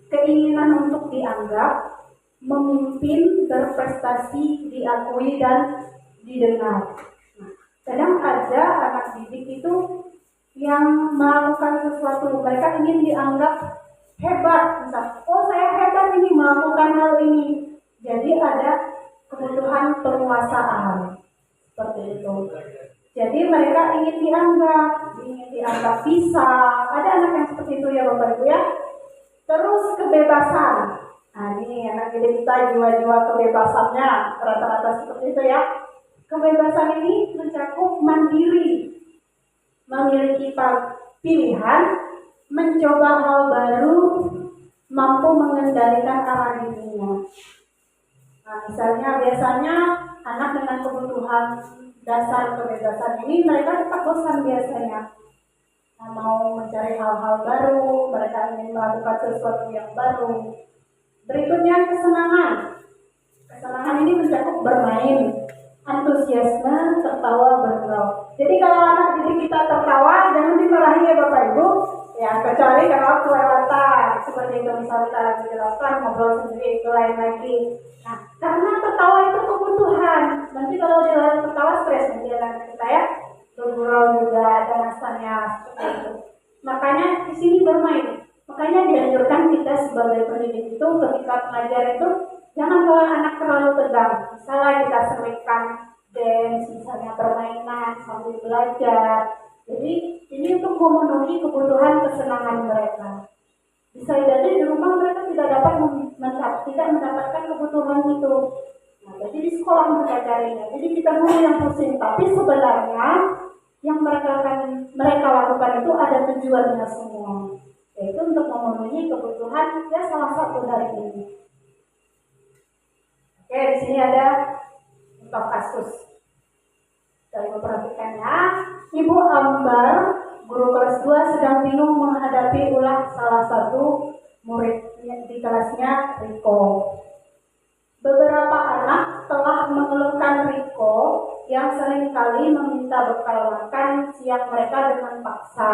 keinginan untuk dianggap, memimpin, berprestasi, diakui, dan didengar. Nah, kadang ada anak didik itu yang melakukan sesuatu, mereka ingin dianggap hebat, misal, oh saya hebat ini melakukan hal ini. Jadi ada kebutuhan penguasaan seperti itu. Jadi mereka ingin dianggap bisa. Ada anak yang seperti itu ya Bapak Ibu ya. Terus kebebasan. Nah ini anak didik kita jiwa-jiwa kebebasannya rata-rata seperti itu ya. Kebebasan ini mencakup mandiri, memiliki pilihan, mencoba hal baru, mampu mengendalikan arah dirinya. Nah, misalnya biasanya anak dengan kebutuhan dasar kebebasan ini mereka cepat bosan biasanya. Nah, mau mencari hal-hal baru, mereka ingin melakukan sesuatu yang baru. Berikutnya kesenangan. Kesenangan ini mencakup bermain, antusiasme, tertawa, bergaul. Jadi kalau anak didik kita tertawa, jangan dimarahi ya Bapak Ibu. Ya, kecuali kalau kelewatan, seperti itu misalnya kita lagi kelewatan, ngobrol sendiri, itu lain lagi. Nah, karena tertawa itu kebutuhan. Nanti kalau dia tertawa stres, nanti anak kita ya bergurau juga ada masanya seperti itu. Makanya di sini bermain. Makanya dianjurkan kita sebagai pendidik itu ketika pengajar itu jangan bawa anak terlalu tegang. Misalnya kita selipkan dance, misalnya permainan sambil belajar. Jadi ini untuk memenuhi kebutuhan kesenangan mereka. Bisa jadi di rumah mereka tidak dapat tidak mendapatkan kebutuhan itu. Nah, jadi di sekolah mereka carinya. Jadi kita dulu yang pusing. Tapi sebenarnya yang mereka lakukan itu ada tujuannya semua. Yaitu untuk memenuhi kebutuhan ya salah satu dari ini. Oke, di sini ada contoh kasus. Saya memperhatikannya, Ibu Ambar, guru kelas 2 sedang bingung menghadapi ulah salah satu murid di kelasnya, Riko. Beberapa anak telah mengeluhkan Riko yang seringkali meminta bekal makan siang mereka dengan paksa.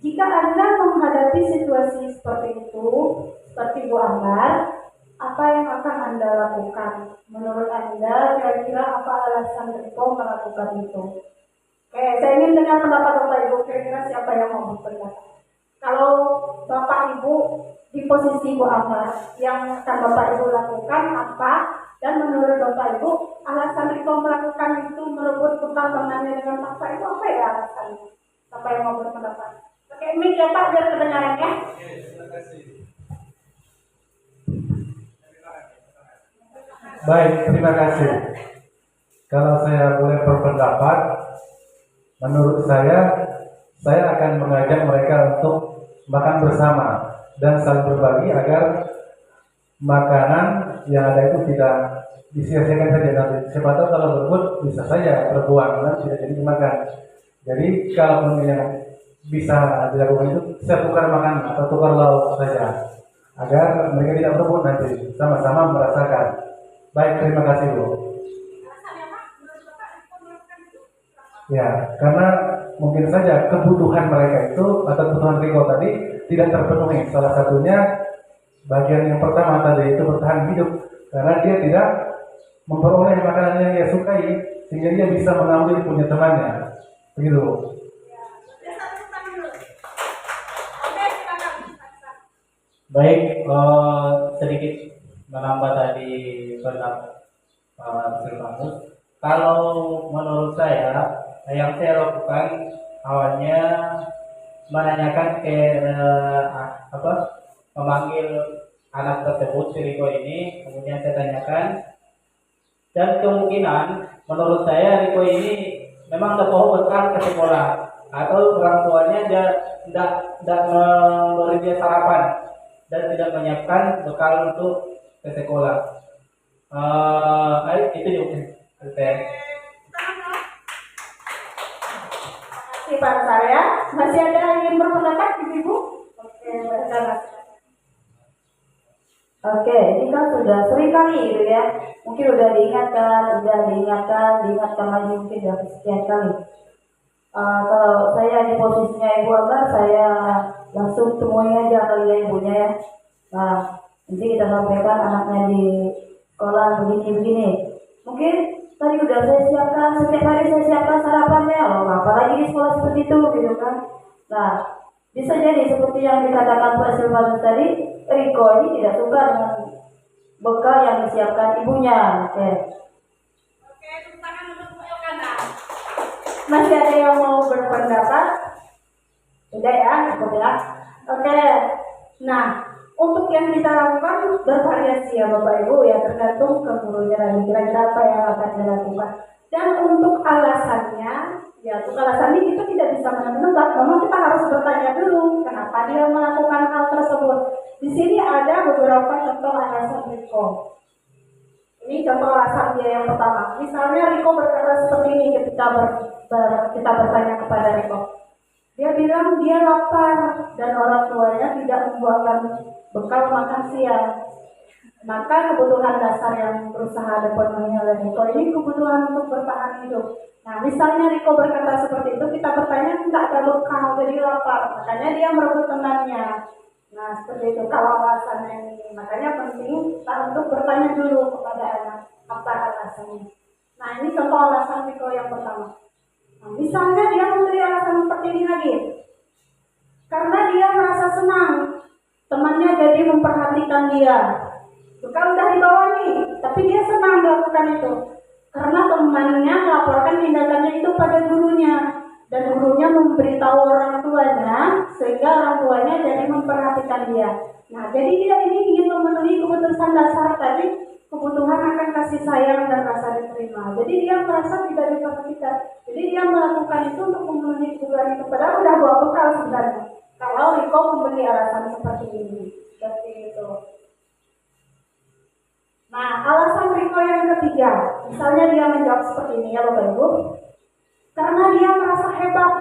Jika Anda menghadapi situasi seperti itu, seperti Bu Ambar, apa yang akan Anda lakukan? Menurut Anda, kira-kira apa alasan Riko melakukan itu? Oke, saya ingin dengar pendapat Bapak Ibu, kira-kira siapa yang mau berpendapat? Kalau Bapak Ibu di posisi Bu Ambar, yang akan Bapak Ibu lakukan apa? Dan menurut Bapak Ibu, alasan Riko melakukan itu merebut bekal temannya dengan paksa itu apa ya alasannya? Siapa yang mau berpendapat? Oke, mic ya Pak, biar kedengaran ya. Oke, terima kasih. Baik, terima kasih. Kalau saya boleh berpendapat, menurut saya akan mengajak mereka untuk makan bersama dan saling berbagi agar makanan yang ada itu tidak disia-siakan saja. Nanti siapa tahu kalau berebut bisa saja terbuang dan tidak jadi dimakan. Jadi kalau yang bisa dilakukan itu saya tukar makan atau tukar lauk saja agar mereka tidak berebut nanti, sama-sama merasakan. Baik, terima kasih Bu. Ya, karena mungkin saja kebutuhan mereka itu atau kebutuhan Riko tadi tidak terpenuhi. Salah satunya bagian yang pertama tadi itu bertahan hidup karena dia tidak memperoleh makanan yang dia sukai sehingga dia bisa mengambil punya temannya. Begitu. Baik, sedikit menambah tadi pendapat Pak Kamus. Kalau menurut saya, yang saya lakukan awalnya menanyakan ke memanggil anak tersebut, si Riko ini, kemudian saya tanyakan, dan kemungkinan menurut saya Riko ini memang tidak mau bekal ke sekolah atau orang tuanya dia tidak memberi dia sarapan dan tidak menyiapkan bekal untuk ke sekolah. Itu juga. Terima kasih Pak Sarya. Masih ada yang ingin berpendapat Ibu? Oke, Oke, ini kan sudah sering kali gitu ya. Mungkin udah diingatkan lagi mungkin sudah sekian kali. Kalau saya di posisinya Ibu Ambar, saya langsung temui aja kali ya ibunya ya. Nah, nanti kita sampaikan anaknya di sekolah begini-begini. Mungkin tadi udah saya siapkan, setiap hari saya siapkan sarapannya, apalagi di sekolah seperti itu gitu kan. Nah, bisa jadi seperti yang dikatakan Pak Silvanus tadi, Riko ini tidak suka dengan bekal yang disiapkan ibunya. Oke. Oke, tepuk tangan untuk Pak Yokana. Masih ada yang mau berpendapat? Tidak ya, cukup ya. Oke. Nah, untuk yang kita lakukan bervariasi ya Bapak Ibu ya, tergantung ke gurunya dan kira-kira apa yang akan dilakukan. Dan untuk alasannya, ya untuk alasan ini kita tidak bisa menebak. Memang kita harus bertanya dulu kenapa dia melakukan hal tersebut. Di sini ada beberapa contoh alasan Riko. Ini contoh alasan dia yang pertama. Misalnya Riko berkata seperti ini ketika kita bertanya kepada Riko. Dia bilang dia lapar dan orang tuanya tidak membuatkan bekal makan siang. Maka kebutuhan dasar yang berusaha dipenuhi oleh Riko ini kebutuhan untuk bertahan hidup. Nah, misalnya Riko berkata seperti itu, kita bertanya tidak ada bekal, jadi lapar. Makanya dia merebut temannya. Nah, seperti itu kalau alasannya ini. Makanya penting kita untuk bertanya dulu kepada anak apa alasannya. Nah, ini contoh alasan Riko yang pertama. Nah, misalnya dia memberi alasan seperti ini lagi. Karena dia merasa senang temannya jadi memperhatikan dia. Bekal udah dibawa nih, tapi dia senang melakukan itu. Karena temannya melaporkan tindakannya itu pada gurunya. Dan gurunya memberitahu orang tuanya, sehingga orang tuanya jadi memperhatikan dia. Nah, jadi dia ini ingin memenuhi kebutuhan dasar tadi, kebutuhan akan kasih sayang dan rasa diterima. Jadi dia merasa tidak diperhatikan. Jadi dia melakukan itu untuk memenuhi kebutuhan itu. Padahal udah bawa bekal sebenarnya. Kalau Riko memberi alasan seperti ini, seperti itu. Nah, alasan Riko yang ketiga, misalnya dia menjawab seperti ini ya Bapak Ibu. Karena dia merasa hebat,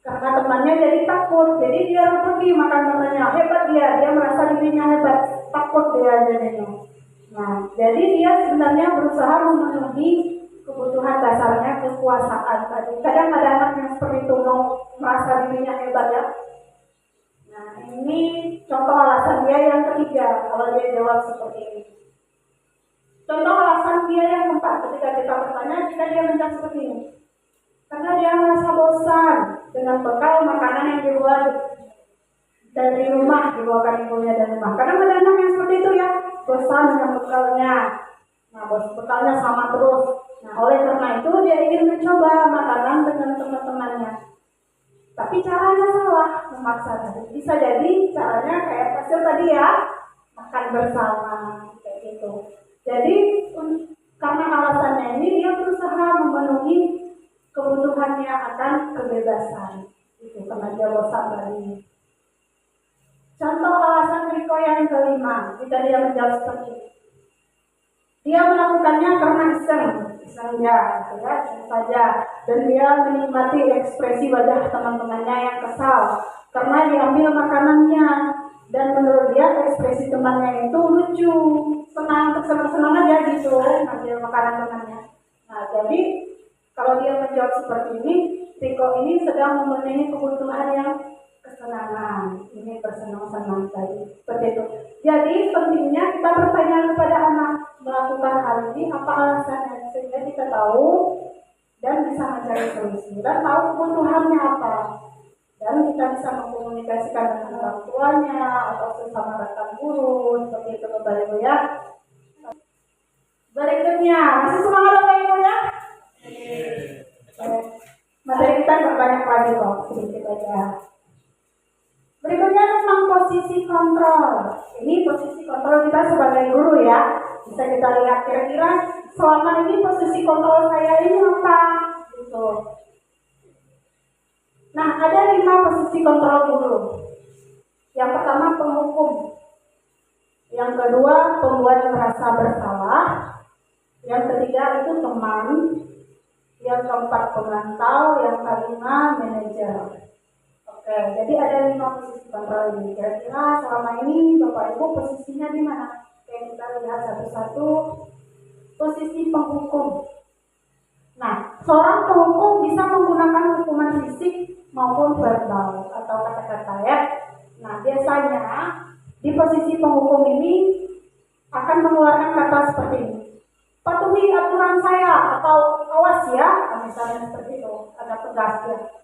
karena temannya jadi takut, jadi dia pergi makan temannya hebat dia merasa dirinya hebat, takut dia jadinya. Nah, jadi dia sebenarnya berusaha memenuhi kebutuhan dasarnya kekuasaan tadi. Kadang ada anak yang seperti itu mau merasa dirinya hebat ya. Nah, ini contoh alasan dia yang ketiga kalau dia jawab seperti ini. Contoh alasan dia yang keempat ketika kita bertanya jika dia menjawab seperti ini. Karena dia merasa bosan dengan bekal makanan yang dibuat dari rumah, dibawakan ibunya dari rumah. Kadang ada anak yang seperti itu ya, bosan dengan bekalnya. Nah, bekalnya sama terus. Nah, oleh karena itu dia ingin mencoba makanan dengan teman-temannya. Tapi caranya salah, memaksa tadi. Bisa jadi caranya kayak hasil tadi ya, makan bersama, kayak gitu. Jadi karena alasannya ini dia berusaha memenuhi kebutuhannya akan kebebasan. Itu karena dia bosan tadi. Contoh alasan Riko yang kelima, jika dia menjawab seperti ini. Dia melakukannya karena iseng ya, iseng saja. Dan dia menikmati ekspresi wajah teman-temannya yang kesal karena diambil makanannya. Dan menurut dia ekspresi temannya itu lucu, senang aja gitu, ngambil makanan temannya. Nah, jadi kalau dia menjawab seperti ini, Riko ini sedang memenuhi kebutuhan yang kesenangan. Ini bersenang-senang tadi, seperti itu. Jadi pentingnya kita bertanya kepada anak melakukan hal ini apa alasannya, sehingga kita tahu dan bisa mencari solusi dan tahu kebutuhannya apa. Dan kita bisa mengkomunikasikan dengan orang tuanya atau sesama rekan guru, seperti itu Bapak Ibu ya. Berikutnya, masih semangat Bapak Ibu ya? Materi kita berbanyak lagi kok, sedikit aja. Berikutnya tentang posisi kontrol. Ini posisi kontrol kita sebagai guru ya. Bisa kita lihat kira-kira selama ini posisi kontrol saya ini apa? Gitu. Nah, ada 5 posisi kontrol guru. Yang pertama penghukum. Yang kedua pembuat merasa bersalah. Yang ketiga itu teman. Yang keempat pemantau. Yang kelima manajer. Oke. Oke, jadi ada 5 posisi kontrol ini. Kira-kira selama ini Bapak Ibu posisinya di mana? Oke, kita lihat satu-satu. Posisi penghukum. Nah, seorang penghukum bisa menggunakan hukuman fisik maupun verbal atau kata-kata ya. Nah, biasanya di posisi penghukum ini akan mengeluarkan kata seperti ini. Patuhi aturan saya atau awas ya, misalnya seperti itu, ada tegasnya.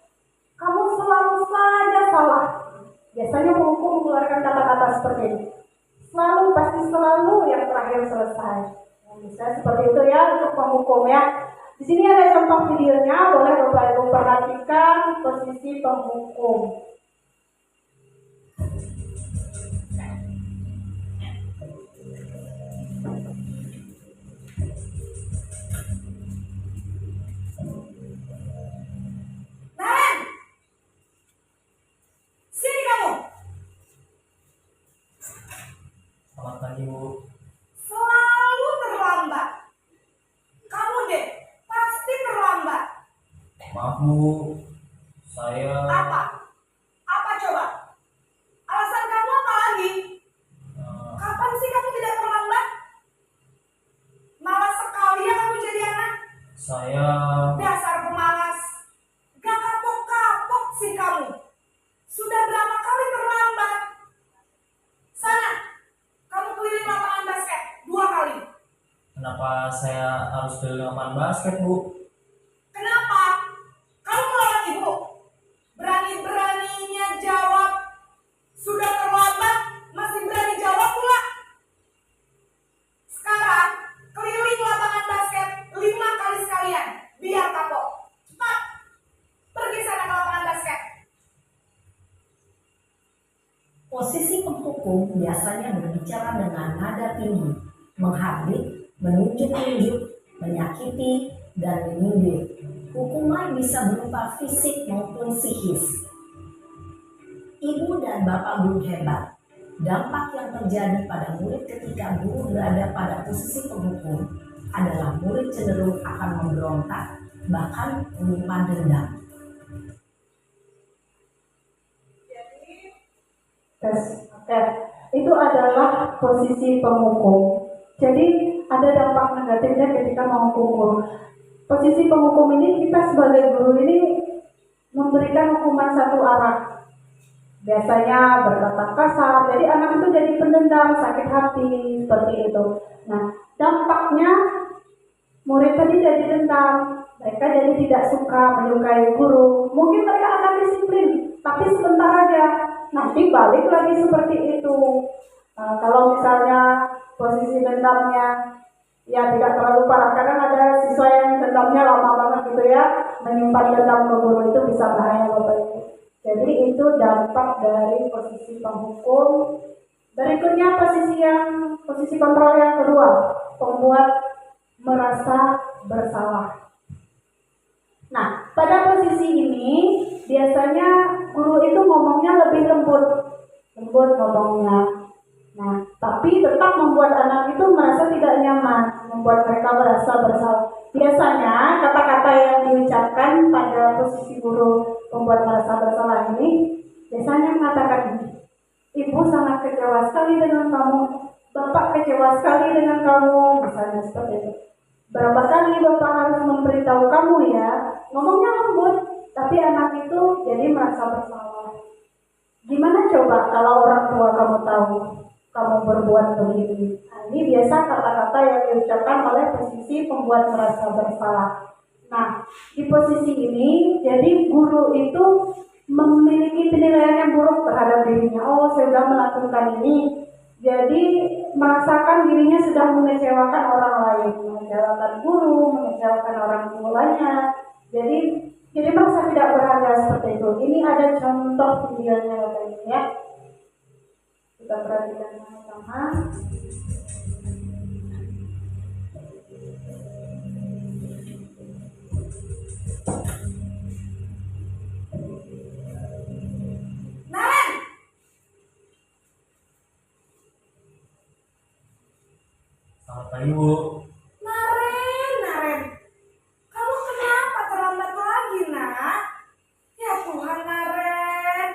Kamu selalu saja salah. Biasanya penghukum mengeluarkan kata-kata seperti ini. Selalu, pasti selalu, yang terakhir selesai. Bisa seperti itu ya untuk penghukum ya. Di sini ada contoh videonya, boleh Bapak Ibu perhatikan posisi penghukum. Naren, sini kamu. Selamat pagi, Bu. Selalu terlambat. Kamu deh, pasti terlambat. Maaf, Bu. Saya Apa? Apa coba? Alasan kamu apa lagi? Kapan sih kamu tidak terlambat? Malas sekali ya kamu jadi anak. saya Dasar pemalas. Gak kapok-kapok sih kamu. Sudah berapa kali terlambat? Sana, kamu keliling lapangan basket 2 kali. Kenapa saya harus keliling lapangan basket, Bu? Kenapa? Kamu melawan ibu. Berani-beraninya jawab. Sudah terlambat, masih berani jawab pula. Sekarang, keliling lapangan basket 5 kali sekalian. Biar kapok. Cepat. Pergi sana ke lapangan basket. Posisi penghukum biasanya berbicara dengan nada tinggi, menghardik, menunjuk-nunjuk, menyakiti, dan menyindir. Hukuman bisa berupa fisik maupun psikis. Ibu dan bapak guru hebat. Dampak yang terjadi pada murid ketika guru berada pada posisi penghukum adalah murid cenderung akan memberontak, bahkan menyimpan dendam. Oke, itu adalah posisi penghukum. Jadi ada dampak negatifnya ketika menghukum guru. Posisi penghukum ini kita sebagai guru ini memberikan hukuman satu arah. Biasanya berkata kasar, jadi anak itu jadi pendendam, sakit hati, seperti itu. Nah, dampaknya murid tadi jadi dendam, mereka jadi tidak suka, menyukai guru. Mungkin mereka akan disiplin, tapi sebentar aja, nanti balik lagi seperti itu. Kalau misalnya posisi dendamnya ya tidak terlalu parah, kadang ada siswa yang dendamnya lama banget gitu ya, menyimpan dendam ke guru, itu bisa bahaya Bapak Ibu. Jadi itu dampak dari posisi penghukum. Berikutnya posisi kontrol yang kedua, pembuat merasa bersalah. Nah, pada posisi ini biasanya guru itu ngomongnya lebih lembut ngomongnya. Nah, tapi tetap membuat anak itu merasa tidak nyaman, membuat mereka merasa bersalah. Biasanya kata-kata yang diucapkan pada posisi guru membuat merasa bersalah ini biasanya mengatakan ini, Ibu sangat kecewa sekali dengan kamu, Bapak kecewa sekali dengan kamu, misalnya seperti itu. Berapa kali Bapak harus memberitahu kamu ya, ngomongnya lembut, tapi anak itu jadi merasa bersalah. Gimana coba kalau orang tua kamu tahu kamu berbuat begini? Nah, ini biasa kata-kata yang diucapkan oleh posisi pembuat merasa bersalah. Nah, di posisi ini, jadi guru itu memiliki penilaian yang buruk terhadap dirinya. Oh, saya sudah melakukan ini, jadi merasakan dirinya sudah mengecewakan orang lain, mengecewakan guru, mengecewakan orang tuanya. Jadi merasa tidak berharga seperti itu. Ini ada contoh videonya Bapak Ibu ya. Kita perhatikan sama-sama. Naren, Selamat pagi, Bu. Naren, kamu kenapa terlambat lagi nak? Ya Tuhan Naren,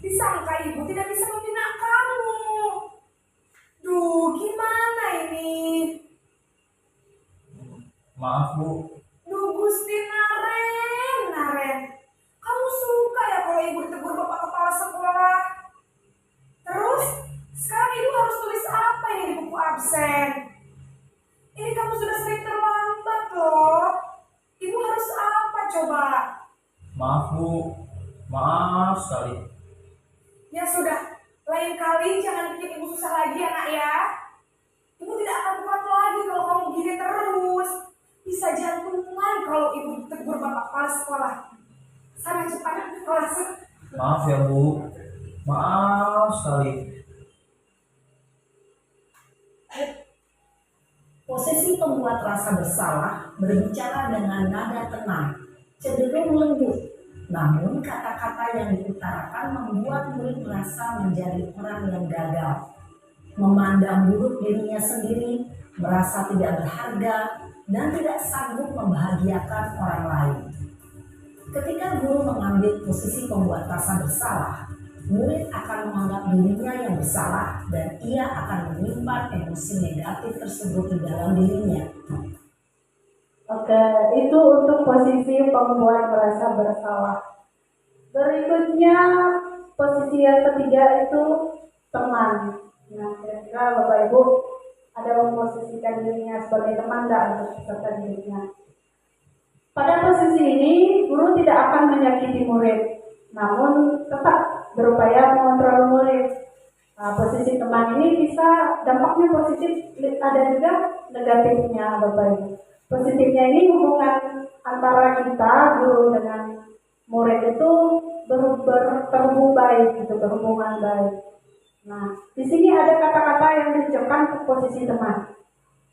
Disangka ibu tidak bisa membina kamu. Duh, gimana ini? Maaf Bu. Duh, Gusti Naren. Kamu suka ya kalau ibu ditegur bapak kepala sekolah? Terus, sekarang ibu harus tulis apa ini di buku absen? Ini kamu sudah sering terlambat loh. Ibu harus apa coba? Maaf Bu. Maaf sekali. Ya sudah, lain kali jangan bikin ibu susah lagi ya nak ya. Ibu tidak akan kuat lagi kalau kamu gini terus. Bisa jantungan kalau ibu ditegur bapak kepala sekolah. Sana cepat kelas. Maaf ya Bu. Maaf sekali. Posisi pembuat rasa bersalah berbicara dengan nada tenang, cenderung lembut. Namun kata-kata yang diutarakan membuat murid merasa menjadi orang yang gagal, memandang buruk dirinya sendiri, merasa tidak berharga, dan tidak sanggup membahagiakan orang lain. Ketika guru mengambil posisi pembuat rasa bersalah, murid akan menganggap dirinya yang bersalah dan ia akan menyimpan emosi negatif tersebut di dalam dirinya. Oke, itu untuk posisi pembuat merasa bersalah. Berikutnya, posisi yang ketiga itu teman. Nah, kira-kira Bapak Ibu ada memposisikan dirinya sebagai teman nggak untuk peserta dirinya? Pada posisi ini, guru tidak akan menyakiti murid, namun tetap berupaya mengontrol murid. Nah, posisi teman ini bisa dampaknya positif, ada juga negatifnya Bapak Ibu. Positifnya ini hubungan antara kita, guru dengan murid itu terhubung baik, gitu, berhubungan baik. Nah, di sini ada kata-kata yang ditujukan ke posisi teman.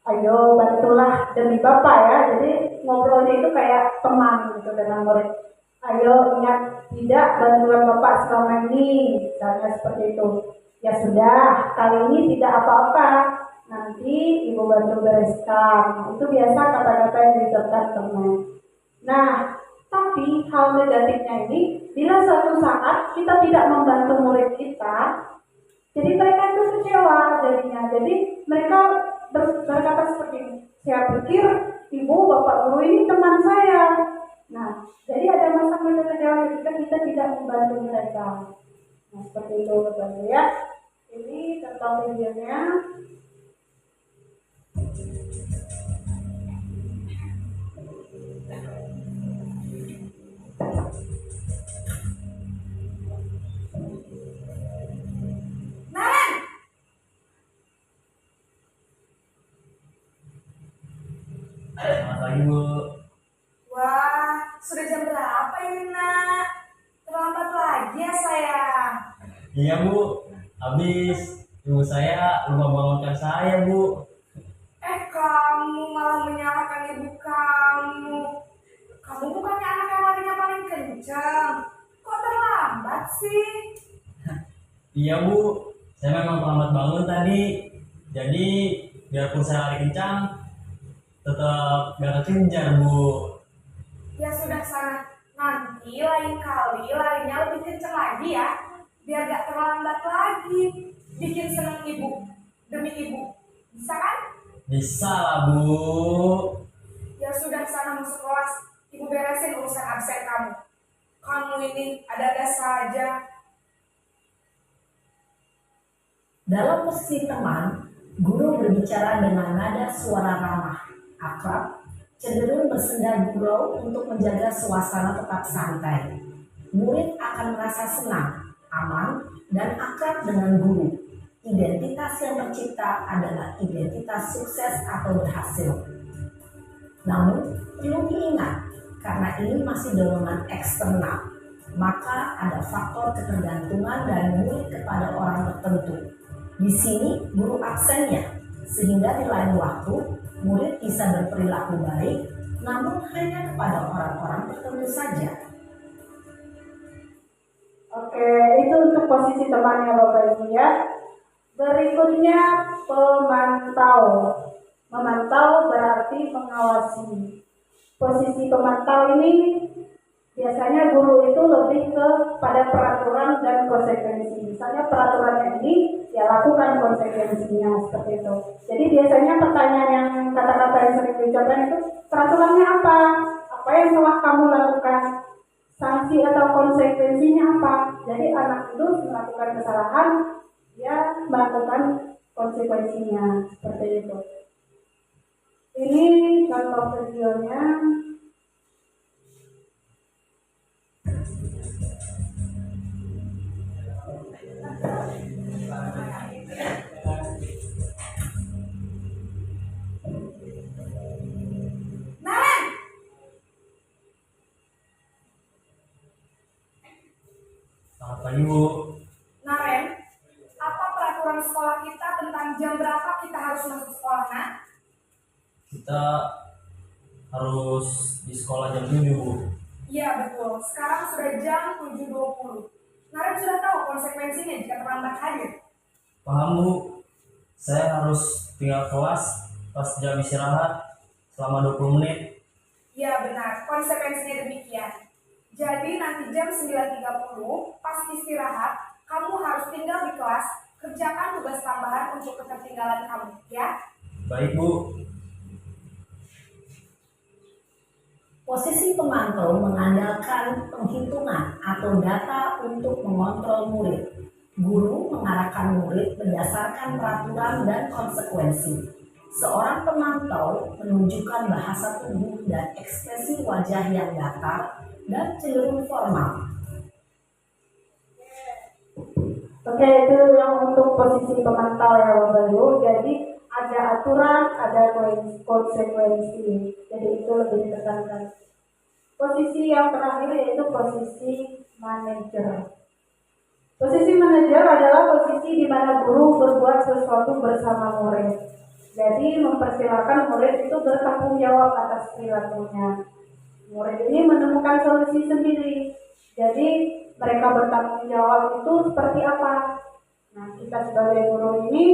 Ayo bantulah demi Bapak ya. Jadi ngobrolnya itu kayak teman gitu dengan murid. Ayo ingat tidak bantuan Bapak selama ini, misalnya seperti itu. Ya sudah, kali ini tidak apa-apa. Nanti ibu bantu bereskan. Nah, itu biasa kata-kata yang ditujukan teman. Nah, tapi hal negatifnya ini, bila suatu saat kita tidak membantu murid kita, jadi mereka itu kecewa jadinya. Jadi mereka berkata seperti ini, saya pikir ibu bapak guru ini teman saya. Nah, jadi ada masa mereka kecewa ketika kita tidak membantu mereka. Nah, seperti itu Bapak ya. Ini tentang videonya. Naren, Selamat pagi Bu. wah, sudah jam berapa ini nak? Terlambat lagi ya sayang. Iya Bu, habis ibu saya lupa bangunkan saya Bu. Kamu malah menyalahkan ibu kamu. Kamu bukannya anak yang larinya paling kencang. Kok terlambat sih? Iya Bu, saya memang terlambat bangun tadi. Jadi biarpun saya lari kencang, tetap gak kekejar Bu. Ya sudah sana. Nanti lain kali larinya lebih kencang lagi ya. Biar gak terlambat lagi. Bikin seneng ibu. Demi ibu. Bisa kan? Bisa lah Bu. Ya sudah sana masuk kelas. Ibu beresin urusan absen kamu. Kamu ini ada-ada saja. Dalam posisi teman, guru berbicara dengan nada suara ramah, akrab, cenderung bersenda gurau untuk menjaga suasana tetap santai. Murid akan merasa senang, aman, dan akrab dengan guru. Identitas yang tercipta adalah identitas sukses atau berhasil. Namun, perlu diingat, karena ini masih dorongan eksternal, maka ada faktor ketergantungan dari murid kepada orang tertentu. Di sini guru absennya, sehingga di lain waktu murid bisa berperilaku baik, namun hanya kepada orang-orang tertentu saja. Oke, itu untuk posisi temannya Bapak Ibu ya. Berikutnya pemantau. Memantau berarti mengawasi. Posisi pemantau ini biasanya guru itu lebih kepada peraturan dan konsekuensi. lakukan konsekuensinya seperti itu. Jadi biasanya pertanyaan yang kata-kata yang sering diucapkan itu peraturannya apa? Apa yang telah kamu lakukan? Sanksi atau konsekuensinya apa? Jadi anak itu melakukan kesalahan, dia melakukan konsekuensinya seperti itu. Ini contoh videonya. Naren, Selamat pagi Bu. Naren, apa peraturan sekolah kita tentang jam berapa kita harus masuk sekolah, nak? Kita harus di sekolah jam 7 Bu. Iya betul, sekarang sudah jam 7.20. Naren sudah tahu konsekuensinya jika terlambat hadir. Paham Bu? Saya harus tinggal kelas pas jam istirahat selama 20 menit. Iya benar, konsekuensinya demikian. Jadi nanti jam 9.30 pas istirahat, kamu harus tinggal di kelas, kerjakan tugas tambahan untuk ketertinggalan kamu, ya? Baik Bu. Posisi pemantau mengandalkan penghitungan atau data untuk mengontrol murid. Guru mengarahkan murid berdasarkan peraturan dan konsekuensi. Seorang pemantau menunjukkan bahasa tubuh dan ekspresi wajah yang datar dan cenderung formal. Oke, itu yang untuk posisi pemantau ya Bapak Ibu. Jadi ada aturan, ada konsekuensi. Jadi itu lebih ditekankan. Posisi yang terakhir yaitu posisi manajer. Posisi manajer adalah posisi di mana guru berbuat sesuatu bersama murid. Jadi mempersilahkan murid itu bertanggung jawab atas perilakunya. Murid ini menemukan solusi sendiri. Jadi mereka bertanggung jawab itu seperti apa? Nah, kita sebagai guru ini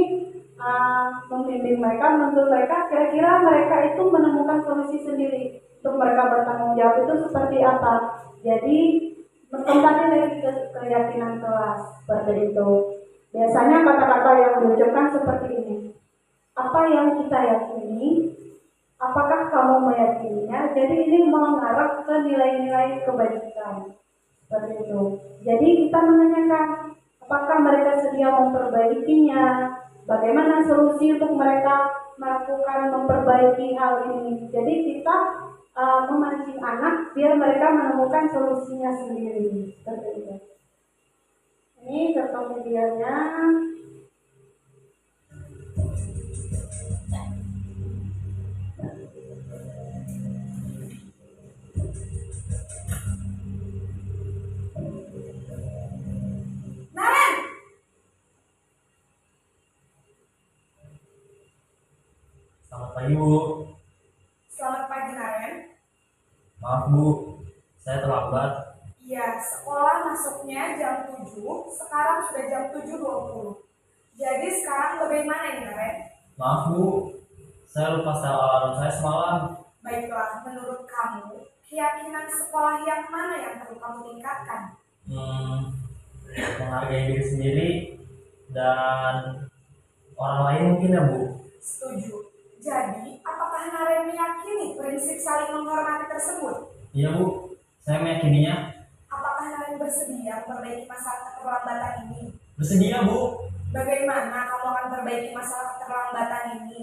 membimbing mereka, menuntut mereka, kira-kira mereka itu menemukan solusi sendiri. Untuk mereka bertanggung jawab itu seperti apa? Jadi kembali dari keyakinan kelas seperti itu. Biasanya kata-kata yang diucapkan seperti ini. Apa yang kita yakini, apakah kamu meyakininya? Jadi ini mengarah ke nilai-nilai kebajikan seperti itu. Jadi kita menanyakan apakah mereka sedia memperbaikinya, bagaimana solusi untuk mereka melakukan memperbaiki hal ini. Jadi kita memancing anak biar mereka menemukan solusinya sendiri seperti itu. Ini contoh videonya. Naren, Selamat pagi Bu. selamat pagi Naren. Maaf Bu, saya terlambat. Iya, sekolah masuknya jam 7, sekarang sudah jam 7.20. Jadi sekarang bagaimana ini Naren? Maaf Bu, saya lupa setel alarm saya semalam. Baiklah, menurut kamu, keyakinan sekolah yang mana yang perlu kamu tingkatkan? Menghargai diri sendiri dan orang lain mungkin ya Bu. Setuju. Jadi, apakah Naren meyakini prinsip saling menghormati tersebut? Iya Bu, saya meyakininya. Apakah Naren bersedia memperbaiki masalah keterlambatan ini? Bersedia Bu. Bagaimana kamu akan perbaiki masalah keterlambatan ini?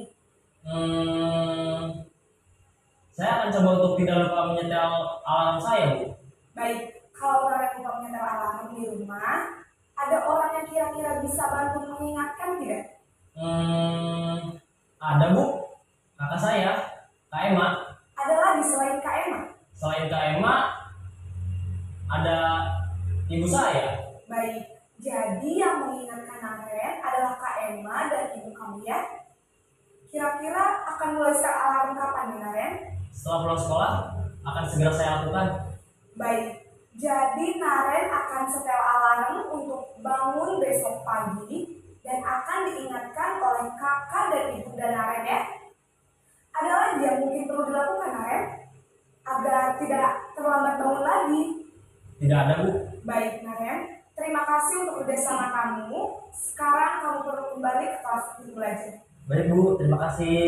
Saya akan coba untuk tidak lupa menyetel alarm saya Bu. Baik, kalau Naren lupa menyetel alarm di rumah, ada orang yang kira-kira bisa bantu mengingatkan tidak? Ada Bu, kakak saya, Kak Emma. Ada lagi selain Kak Emma? Selain Kak Emma, ada ibu saya. Baik, jadi yang mengingatkan Naren adalah Kak Emma dan ibu kamu ya? Kira-kira akan mulai setel alarm kapan nih Naren? Setelah pulang sekolah, akan segera saya lakukan. Baik, jadi Naren akan setel alarm untuk bangun besok pagi dan akan diingatkan oleh kakak dan ibunda Naren ya. Ada lagi yang mungkin perlu dilakukan Naren agar tidak terlambat bangun lagi. Tidak ada Bu. Baik Naren, terima terima kasih untuk kerjasama kamu. Sekarang kamu perlu kembali ke kelas untuk belajar. Baik Bu, terima kasih.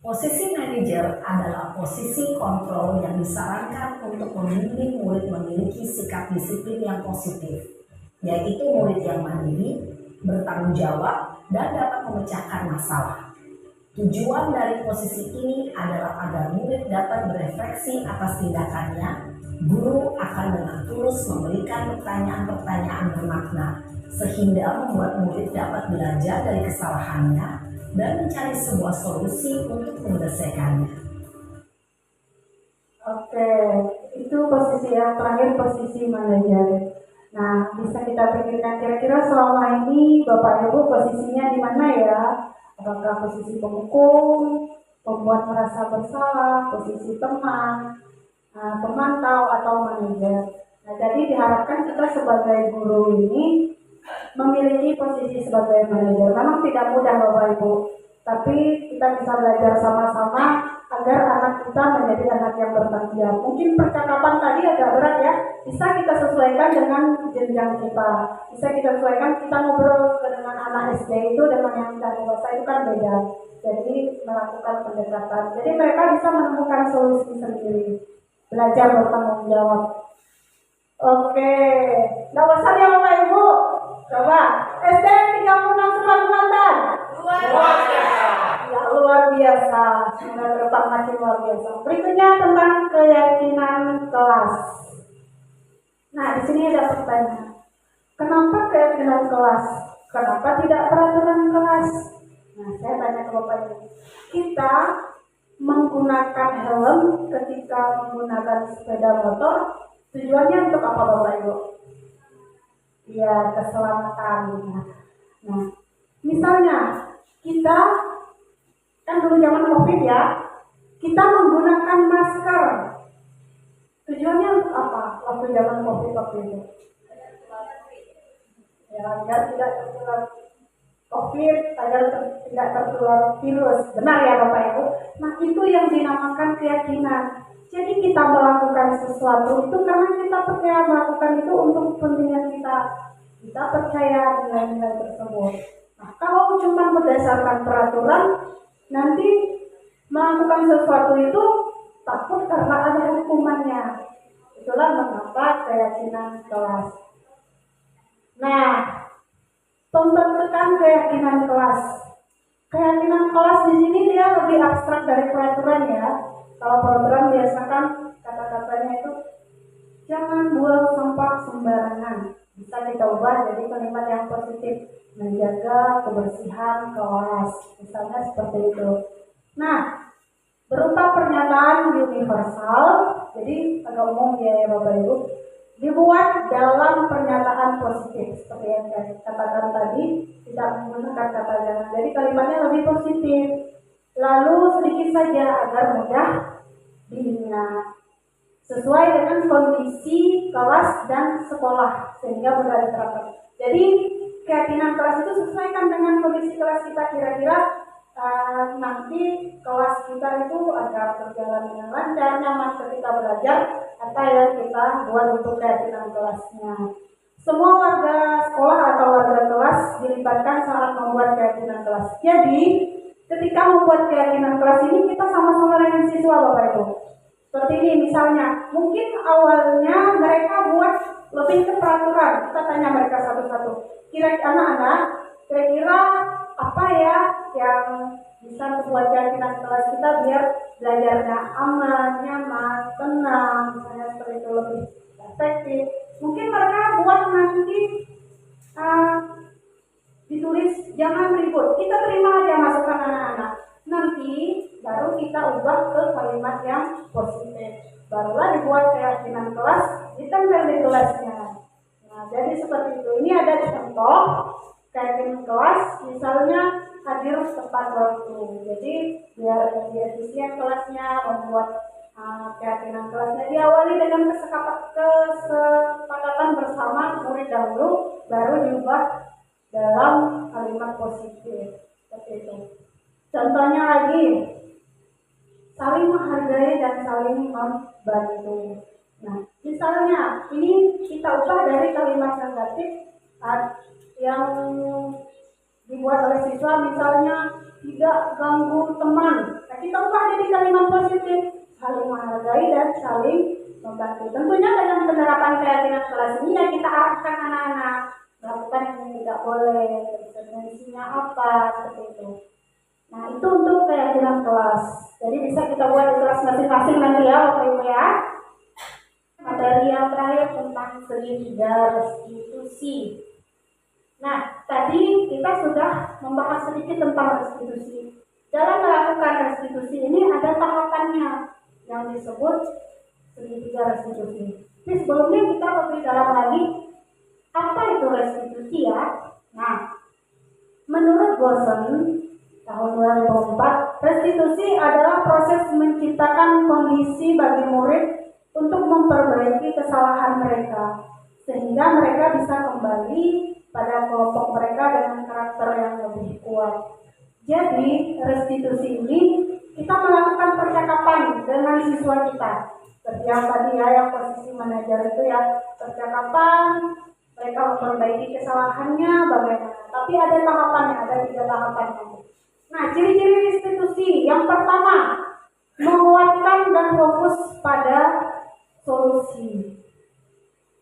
Posisi manajer adalah posisi kontrol yang disarankan untuk membimbing murid memiliki sikap disiplin yang positif, yaitu murid yang mandiri, bertanggung jawab, dan dapat memecahkan masalah. Tujuan dari posisi ini adalah agar murid dapat berefleksi atas tindakannya. Guru akan dengan tulus memberikan pertanyaan-pertanyaan bermakna, sehingga membuat murid dapat belajar dari kesalahannya dan mencari sebuah solusi untuk menyelesaikannya. Oke, itu posisi yang terakhir, posisi manajer. Nah, bisa kita pikirkan kira-kira selama ini Bapak Ibu posisinya di mana ya? Apakah posisi penghukum, pembuat merasa bersalah, posisi teman, pemantau, atau manajer? Nah, jadi diharapkan kita sebagai guru ini memiliki posisi sebagai manajer. Memang tidak mudah Bapak Ibu, tapi kita bisa belajar sama-sama agar anak kita menjadi anak yang bertanggung jawab. Mungkin percakapan tadi agak berat ya, bisa kita sesuaikan dengan jenjang kita. Bisa kita sesuaikan, kita ngobrol dengan anak SD itu dengan yang sudah dewasa itu kan beda. Jadi melakukan pendekatan. Jadi mereka bisa menemukan solusi sendiri. Belajar bertanggung jawab. Oke, nggak usah ya Bapak Ibu. Coba, SD 36 Selat Kelantan. Ya, luar biasa. Semoga ke depan makin luar biasa. Berikutnya tentang keyakinan kelas. Nah, di sini ada pertanyaan. Kenapa keyakinan kelas? Kenapa tidak peraturan kelas? Nah, saya tanya ke Bapak Ibu. Kita menggunakan helm ketika menggunakan sepeda motor, tujuannya untuk apa Bapak Ibu? Ya, keselamatan. Nah, misalnya kita kan dulu zaman COVID ya, kita menggunakan masker. Tujuannya untuk apa? Waktu zaman COVID waktu itu. Ya, agar tidak tertular COVID, agar tidak tertular virus. Benar ya Bapak Ibu? Nah, itu yang dinamakan keyakinan. Jadi kita melakukan sesuatu itu karena kita percaya melakukan itu untuk kepentingan kita. Kita percaya nilai-nilai tersebut. Nah, kalau cuma berdasarkan peraturan, nanti melakukan sesuatu itu takut karena ada hukumannya. Itulah mengapa keyakinan kelas. Nah, pembentukan keyakinan kelas. Keyakinan kelas di sini dia lebih abstrak dari peraturan ya. Kalau peraturan biasakan kata-katanya itu jangan buang sampah sembarangan. Bisa kita ubah jadi kalimat yang positif, menjaga kebersihan kelas, misalnya seperti itu. Nah, berupa pernyataan universal, jadi agak umum ya Bapak Ibu, dibuat dalam pernyataan positif seperti yang saya katakan tadi, tidak menggunakan kata jangan. Jadi kalimatnya lebih positif. Lalu sedikit saja agar mudah diingat. Sesuai dengan kondisi kelas dan sekolah sehingga mudah diterapkan. Jadi keyakinan kelas itu sesuaikan dengan kondisi kelas kita, kira-kira nanti kelas kita itu agar berjalan dengan lancar, nyaman ketika belajar, apa yang kita buat untuk keyakinan kelasnya. Semua warga sekolah atau warga kelas dilibatkan saat membuat keyakinan kelas. Jadi ketika membuat keyakinan kelas ini kita sama-sama dengan siswa Bapak Ibu. Seperti ini misalnya, mungkin awalnya mereka buat lebih ke peraturan. Kita tanya mereka satu-satu. Kira-kira anak-anak, kira-kira apa ya yang bisa membuat keyakinan kelas kita biar belajarnya aman, nyaman, tenang, misalnya seperti itu lebih efektif. Mungkin mereka buat nanti ditulis jangan ribut. Kita terima aja masukan anak-anak. Nanti baru kita ubah ke kalimat yang positif. Barulah dibuat keyakinan kelas, ditempel di kelasnya. Nah, jadi seperti itu. Ini ada contoh keyakinan kelas, misalnya hadir tepat waktu. Jadi biar lebih efisien kelasnya, membuat keyakinan kelasnya diawali dengan kesepakatan bersama murid dahulu, baru diubah dalam kalimat positif. Seperti itu. Contohnya lagi, saling menghargai dan saling membantu. Nah, misalnya ini kita ubah dari kalimat negatif yang dibuat oleh siswa, misalnya tidak ganggu teman. Nah, kita ubah jadi kalimat positif, saling menghargai dan saling membantu. Tentunya dengan penerapan keyakinan kelas ini ya kita arahkan anak-anak melakukan yang tidak boleh, konsekuensinya apa, seperti itu. Nah, itu untuk keyakinan kelas. Jadi bisa kita buat di kelas masing-masing nanti ya, Bapak Ibu ya. Materi yang terakhir tentang segitiga restitusi. Nah, tadi kita sudah membahas sedikit tentang restitusi. Dalam melakukan restitusi ini ada tahapannya yang disebut segitiga restitusi. Jadi sebelumnya kita lebih dalam lagi, apa itu restitusi ya? Nah, menurut Gosen tahun 2004, restitusi adalah proses menciptakan kondisi bagi murid untuk memperbaiki kesalahan mereka, sehingga mereka bisa kembali pada kelompok mereka dengan karakter yang lebih kuat. Jadi, restitusi ini kita melakukan percakapan dengan siswa kita. Seperti yang tadi ya, yang posisi manajer itu ya, percakapan, mereka memperbaiki kesalahannya bagaimana. Tapi ada tahapannya, ada 3 tahapannya. Nah, ciri-ciri restitusi yang pertama, menguatkan dan fokus pada solusi.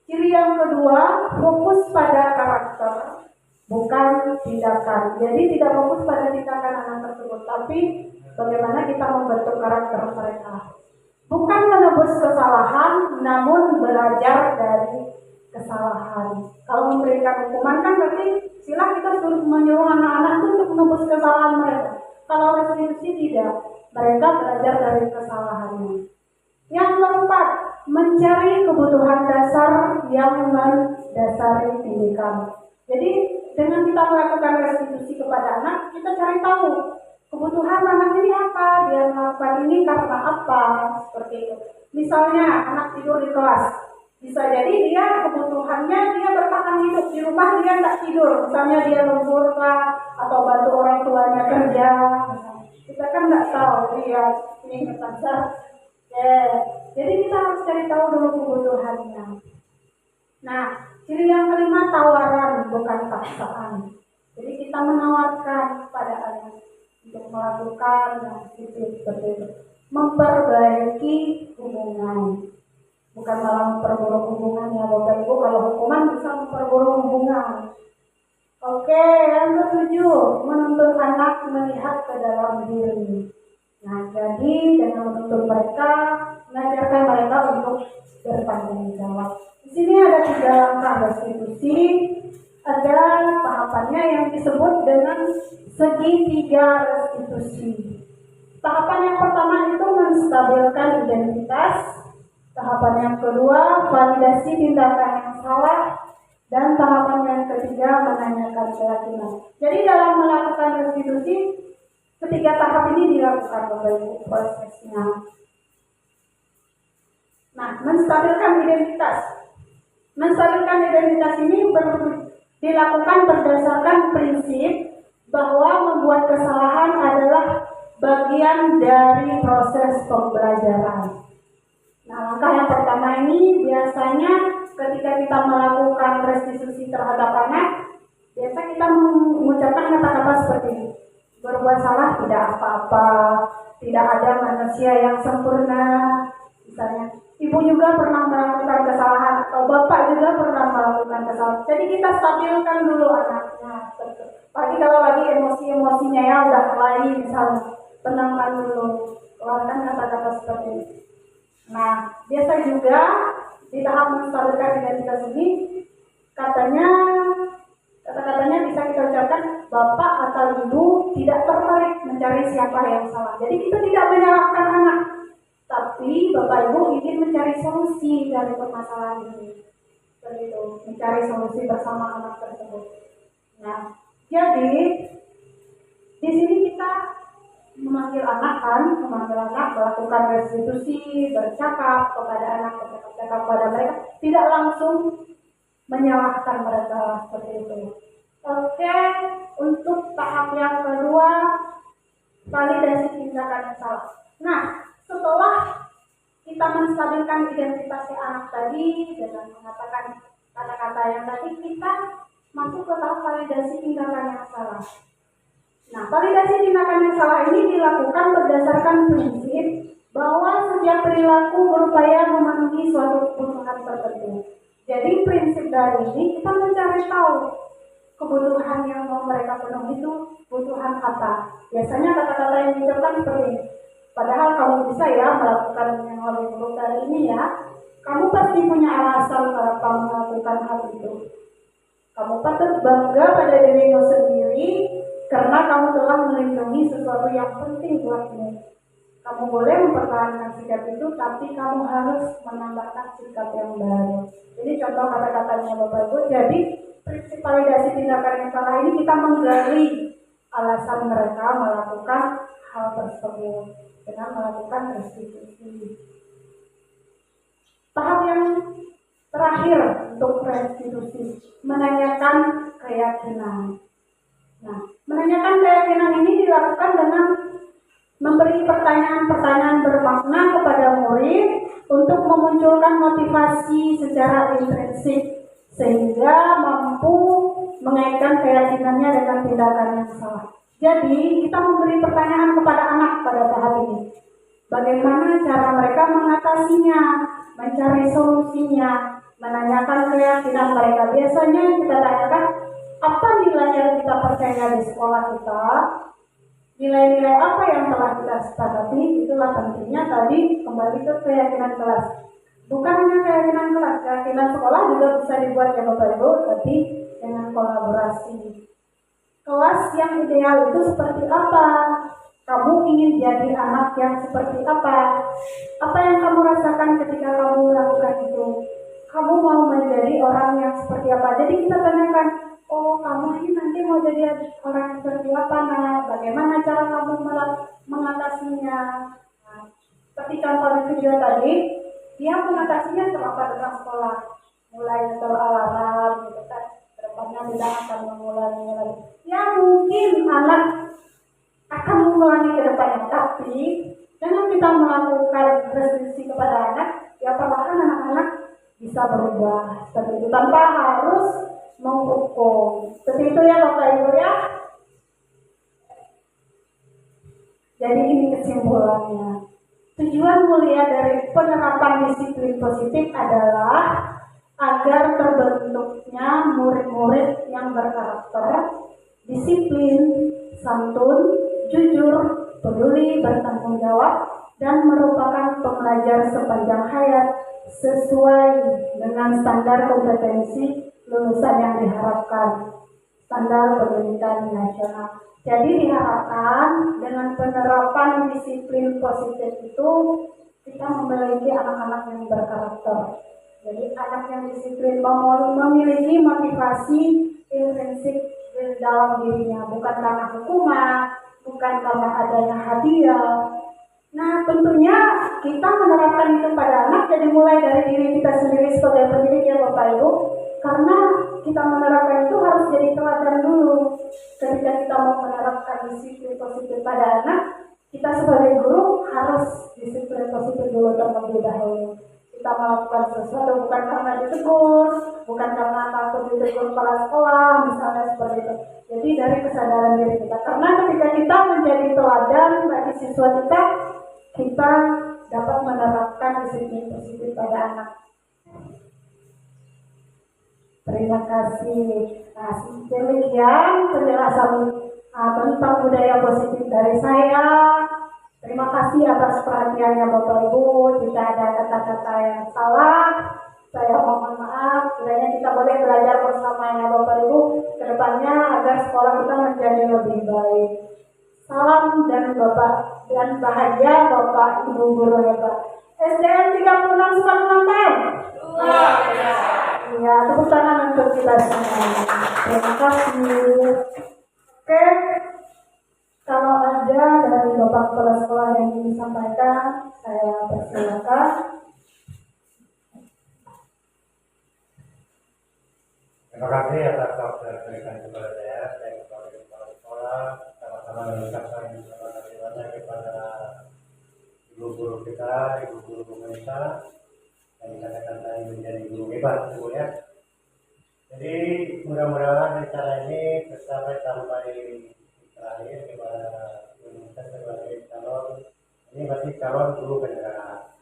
Ciri yang kedua, fokus pada karakter, bukan tindakan. Jadi tidak fokus pada tindakan anak tersebut, tapi bagaimana kita membentuk karakter mereka. Bukan menebus kesalahan, namun belajar dari kesalahan. Kalau memberikan hukuman kan berarti sila kita suruh menyuruh anak-anak untuk menebus kesalahan mereka. Kalau restitusi tidak, mereka belajar dari kesalahannya. Yang keempat, mencari kebutuhan dasar yang mendasari tindakan. Jadi dengan kita melakukan restitusi kepada anak, kita cari tahu kebutuhan anak ini apa, dia melakukan ini karena apa, seperti itu. Misalnya anak tidur di kelas, bisa jadi dia kebutuhannya dia bertahan hidup di rumah, dia nggak tidur, misalnya dia lembur lah atau bantu orang tuanya kerja. Kita kan nggak tahu dia ini besar. Jadi kita harus cari tahu dulu kebutuhannya. Nah, ciri yang kelima, tawaran bukan paksaan. Jadi kita menawarkan pada anak untuk melakukan yang seperti itu. Memperbaiki hubungan, bukan malah memperburuk hubungan ya Bapak Ibu. Kalau hukuman bisa memperburuk hubungan. Oke, yang ketujuh, menuntun anak melihat ke dalam diri. Nah, jadi dengan menuntun mereka, mengajarkan mereka untuk bertanggung jawab. Di sini ada 3 langkah restitusi, ada tahapannya yang disebut dengan segitiga restitusi. Tahapan yang pertama itu menstabilkan identitas, tahapan yang kedua validasi tindakan yang salah, dan tahapan yang ketiga menanyakan keyakinan. Jadi dalam melakukan restitusi, ketiga tahap ini dilakukan oleh prosesnya. Nah, menstabilkan identitas. Menstabilkan identitas ini dilakukan berdasarkan prinsip bahwa membuat kesalahan adalah bagian dari proses pembelajaran. Nah, langkah yang pertama ini biasanya ketika kita melakukan restitusi terhadap anak, biasa kita mengucapkan kata-kata seperti ini. Berbuat salah tidak apa-apa, tidak ada manusia yang sempurna. Misalnya, ibu juga pernah melakukan kesalahan atau bapak juga pernah melakukan kesalahan. Jadi kita stabilkan dulu anaknya. Pagi kalau lagi emosi-emosinya ya udah lari misalnya, tenangkan dulu, keluarkan kata-kata seperti ini. Nah, biasa juga di tahap menstabilkan identitas ini, kata-katanya bisa kita ucapkan, bapak atau ibu tidak tertarik mencari siapa yang salah. Jadi kita tidak menyalahkan anak, tapi bapak ibu ingin mencari solusi dari permasalahan ini. Seperti itu, mencari solusi bersama anak tersebut. Nah, jadi di sini kita memanggil anak melakukan restitusi, bercakap kepada anak, bercakap kepada mereka, tidak langsung menyalahkan mereka seperti itu. Oke, untuk tahap yang kedua, validasi tindakan yang salah. Nah, setelah kita menstabilkan identitas si anak tadi dengan mengatakan kata-kata yang tadi, kita masuk ke tahap validasi tindakan yang salah. Nah, validasi tindakan yang salah ini dilakukan berdasarkan prinsip bahwa setiap perilaku berupaya memenuhi suatu kebutuhan tertentu. Jadi prinsip dari ini kita mencari tahu kebutuhan yang mau mereka penuhi itu kebutuhan apa. Biasanya kata-kata yang diucapkan seperti ini. Padahal kamu bisa ya melakukan yang lebih buruk dari ini ya. Kamu pasti punya alasan kalau kamu melakukan hal itu. Kamu patut bangga pada dirimu sendiri karena kamu telah melindungi sesuatu yang penting buatmu. Kamu boleh mempertahankan sikap itu, tapi kamu harus menambahkan sikap yang baru. Jadi contoh kata-katanya Bapak Ibu. Jadi prinsip validasi tindakan yang salah ini kita menggali alasan mereka melakukan hal tersebut dengan melakukan restitusi. Tahap yang terakhir untuk restitusi, menanyakan keyakinan. Nah, menanyakan keyakinan ini dilakukan dengan memberi pertanyaan-pertanyaan bermakna kepada murid untuk memunculkan motivasi secara intrinsik sehingga mampu mengaitkan keyakinannya dengan tindakan yang salah. Jadi, kita memberi pertanyaan kepada anak pada tahap ini. Bagaimana cara mereka mengatasinya, mencari solusinya, menanyakan keyakinan mereka. Biasanya yang kita tanyakan, apa nilai yang kita percaya di sekolah kita? Nilai-nilai apa yang telah kita sepakati? Itulah pentingnya tadi kembali ke keyakinan kelas. Bukan hanya keyakinan kelas, keyakinan sekolah juga bisa dibuat ya Bapak Ibu, tapi dengan kolaborasi. Kelas yang ideal itu seperti apa? Kamu ingin jadi anak yang seperti apa? Apa yang kamu rasakan ketika kamu melakukan itu? Kamu mau menjadi orang yang seperti apa? Jadi kita tanyakan, oh kamu ini nanti mau jadi orang yang seperti apa nak? Bagaimana cara kamu mengatasinya? Nah, seperti contoh di video tadi, dia mengatasinya terapkan dengan sekolah. Mulai setelah alarm gitu kan, depannya tidak akan mengulangi lagi. Ya mungkin anak akan mengulangi ke depannya, tapi dengan kita melakukan restriksi kepada anak, ya perlahan anak-anak bisa berubah seperti itu tanpa harus menghukum. Seperti itu ya Bapak Ibu ya. Jadi ini kesimpulannya. Tujuan mulia dari penerapan disiplin positif adalah agar terbentuknya murid-murid yang berkarakter, disiplin, santun, jujur, peduli, bertanggung jawab, dan merupakan pembelajar sepanjang hayat sesuai dengan standar kompetensi lulusan yang diharapkan, standar pendidikan nasional. Jadi diharapkan dengan penerapan disiplin positif itu kita memiliki anak-anak yang berkarakter. Jadi anak yang disiplin memiliki motivasi intrinsik di dalam dirinya, bukan karena hukuman, bukan karena adanya hadiah. Nah tentunya kita menerapkan itu pada anak jadi mulai dari diri kita sendiri sebagai pendidik ya Bapak Ibu. Karena kita menerapkan itu harus jadi teladan dulu. Ketika kita mau menerapkan disiplin positif pada anak, kita sebagai guru harus disiplin positif dulu terlebih dahulu. Kita melakukan sesuatu bukan karena ditegur, bukan karena takut ditegur kepala sekolah, misalnya seperti itu. Jadi dari kesadaran diri kita. Karena ketika kita menjadi teladan bagi siswa kita dapat menerapkan disiplin positif pada anak. Terima kasih. Nah, demikian penjelasan tentang budaya positif dari saya. Terima kasih atas perhatiannya Bapak Ibu. Jika ada kata-kata yang salah, saya mohon maaf. Kiranya kita boleh belajar bersama ya Bapak Ibu ke depannya agar sekolah kita menjadi lebih baik. Salam dan Bapak dan bahagia Bapak Ibu guru hebat. SDN 36 Sukarmanten. Luar biasa. Ya, tepuk tangan untuk kita semua. Terima kasih. Oke. Kalau ada dari Bapak Kepala Sekolah yang ingin disampaikan, saya persilakan. Terima kasih atas waktu yang diberikan kepada saya sebagai Kepala Sekolah. Sama-sama mengucapkan terima kasih banyak kepada Ibu guru-guru kita, ibu-guru pemerintah yang dikatakan tadi menjadi guru hebat, Ibu ya. Jadi mudah-mudahan acara ini tercapai sampai terakhir kepada pemerintah sebagai calon, ini masih calon guru penyerah.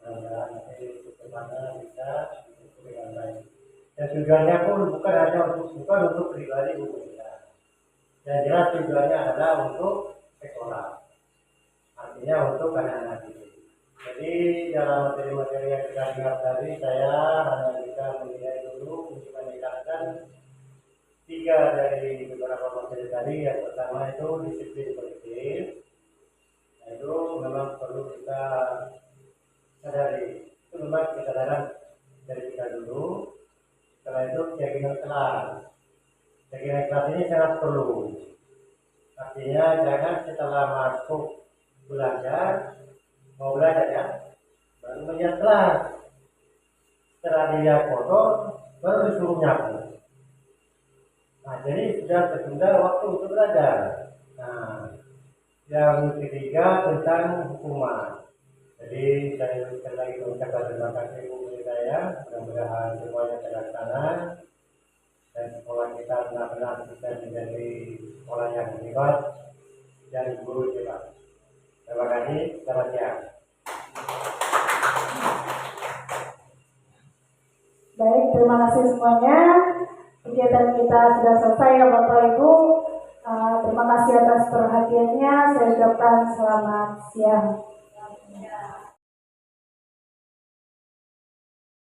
Mudah-mudahan nanti kedepannya bisa diukur dengan baik. Dan tujuannya pun bukan untuk pribadi guru kita. Yang jelas tujuannya adalah untuk sekolah. Artinya untuk anak-anak didik. Jadi dalam materi-materi yang kita dengar tadi, saya hanya bisa menilai dulu untuk meningkatkan 3 dari beberapa materi tadi. Yang pertama itu disiplin kolektif. Itu memang perlu kita sadari. Itu memang kesadaran dari kita dulu. Setelah itu keyakinan kelas. Keyakinan kelas ini sangat perlu. Artinya jangan setelah masuk belajar, mau belajar ya, baru melihat kelas. Setelah dilihat foto, baru disuruh nyapu. Nah, jadi sudah tertunda waktu untuk belajar. Nah, yang ketiga tentang hukuman. Jadi saya sekali lagi mengucapkan terima kasih ibu guru saya. Mudah-mudahan semuanya terlaksana dan sekolah kita benar-benar bisa menjadi sekolah yang hebat dan guru hebat. Terima kasih. Selamat siang. Baik, terima kasih semuanya. Kegiatan kita sudah selesai ya Bapak Ibu. Terima kasih atas perhatiannya. Saya ucapkan selamat siang.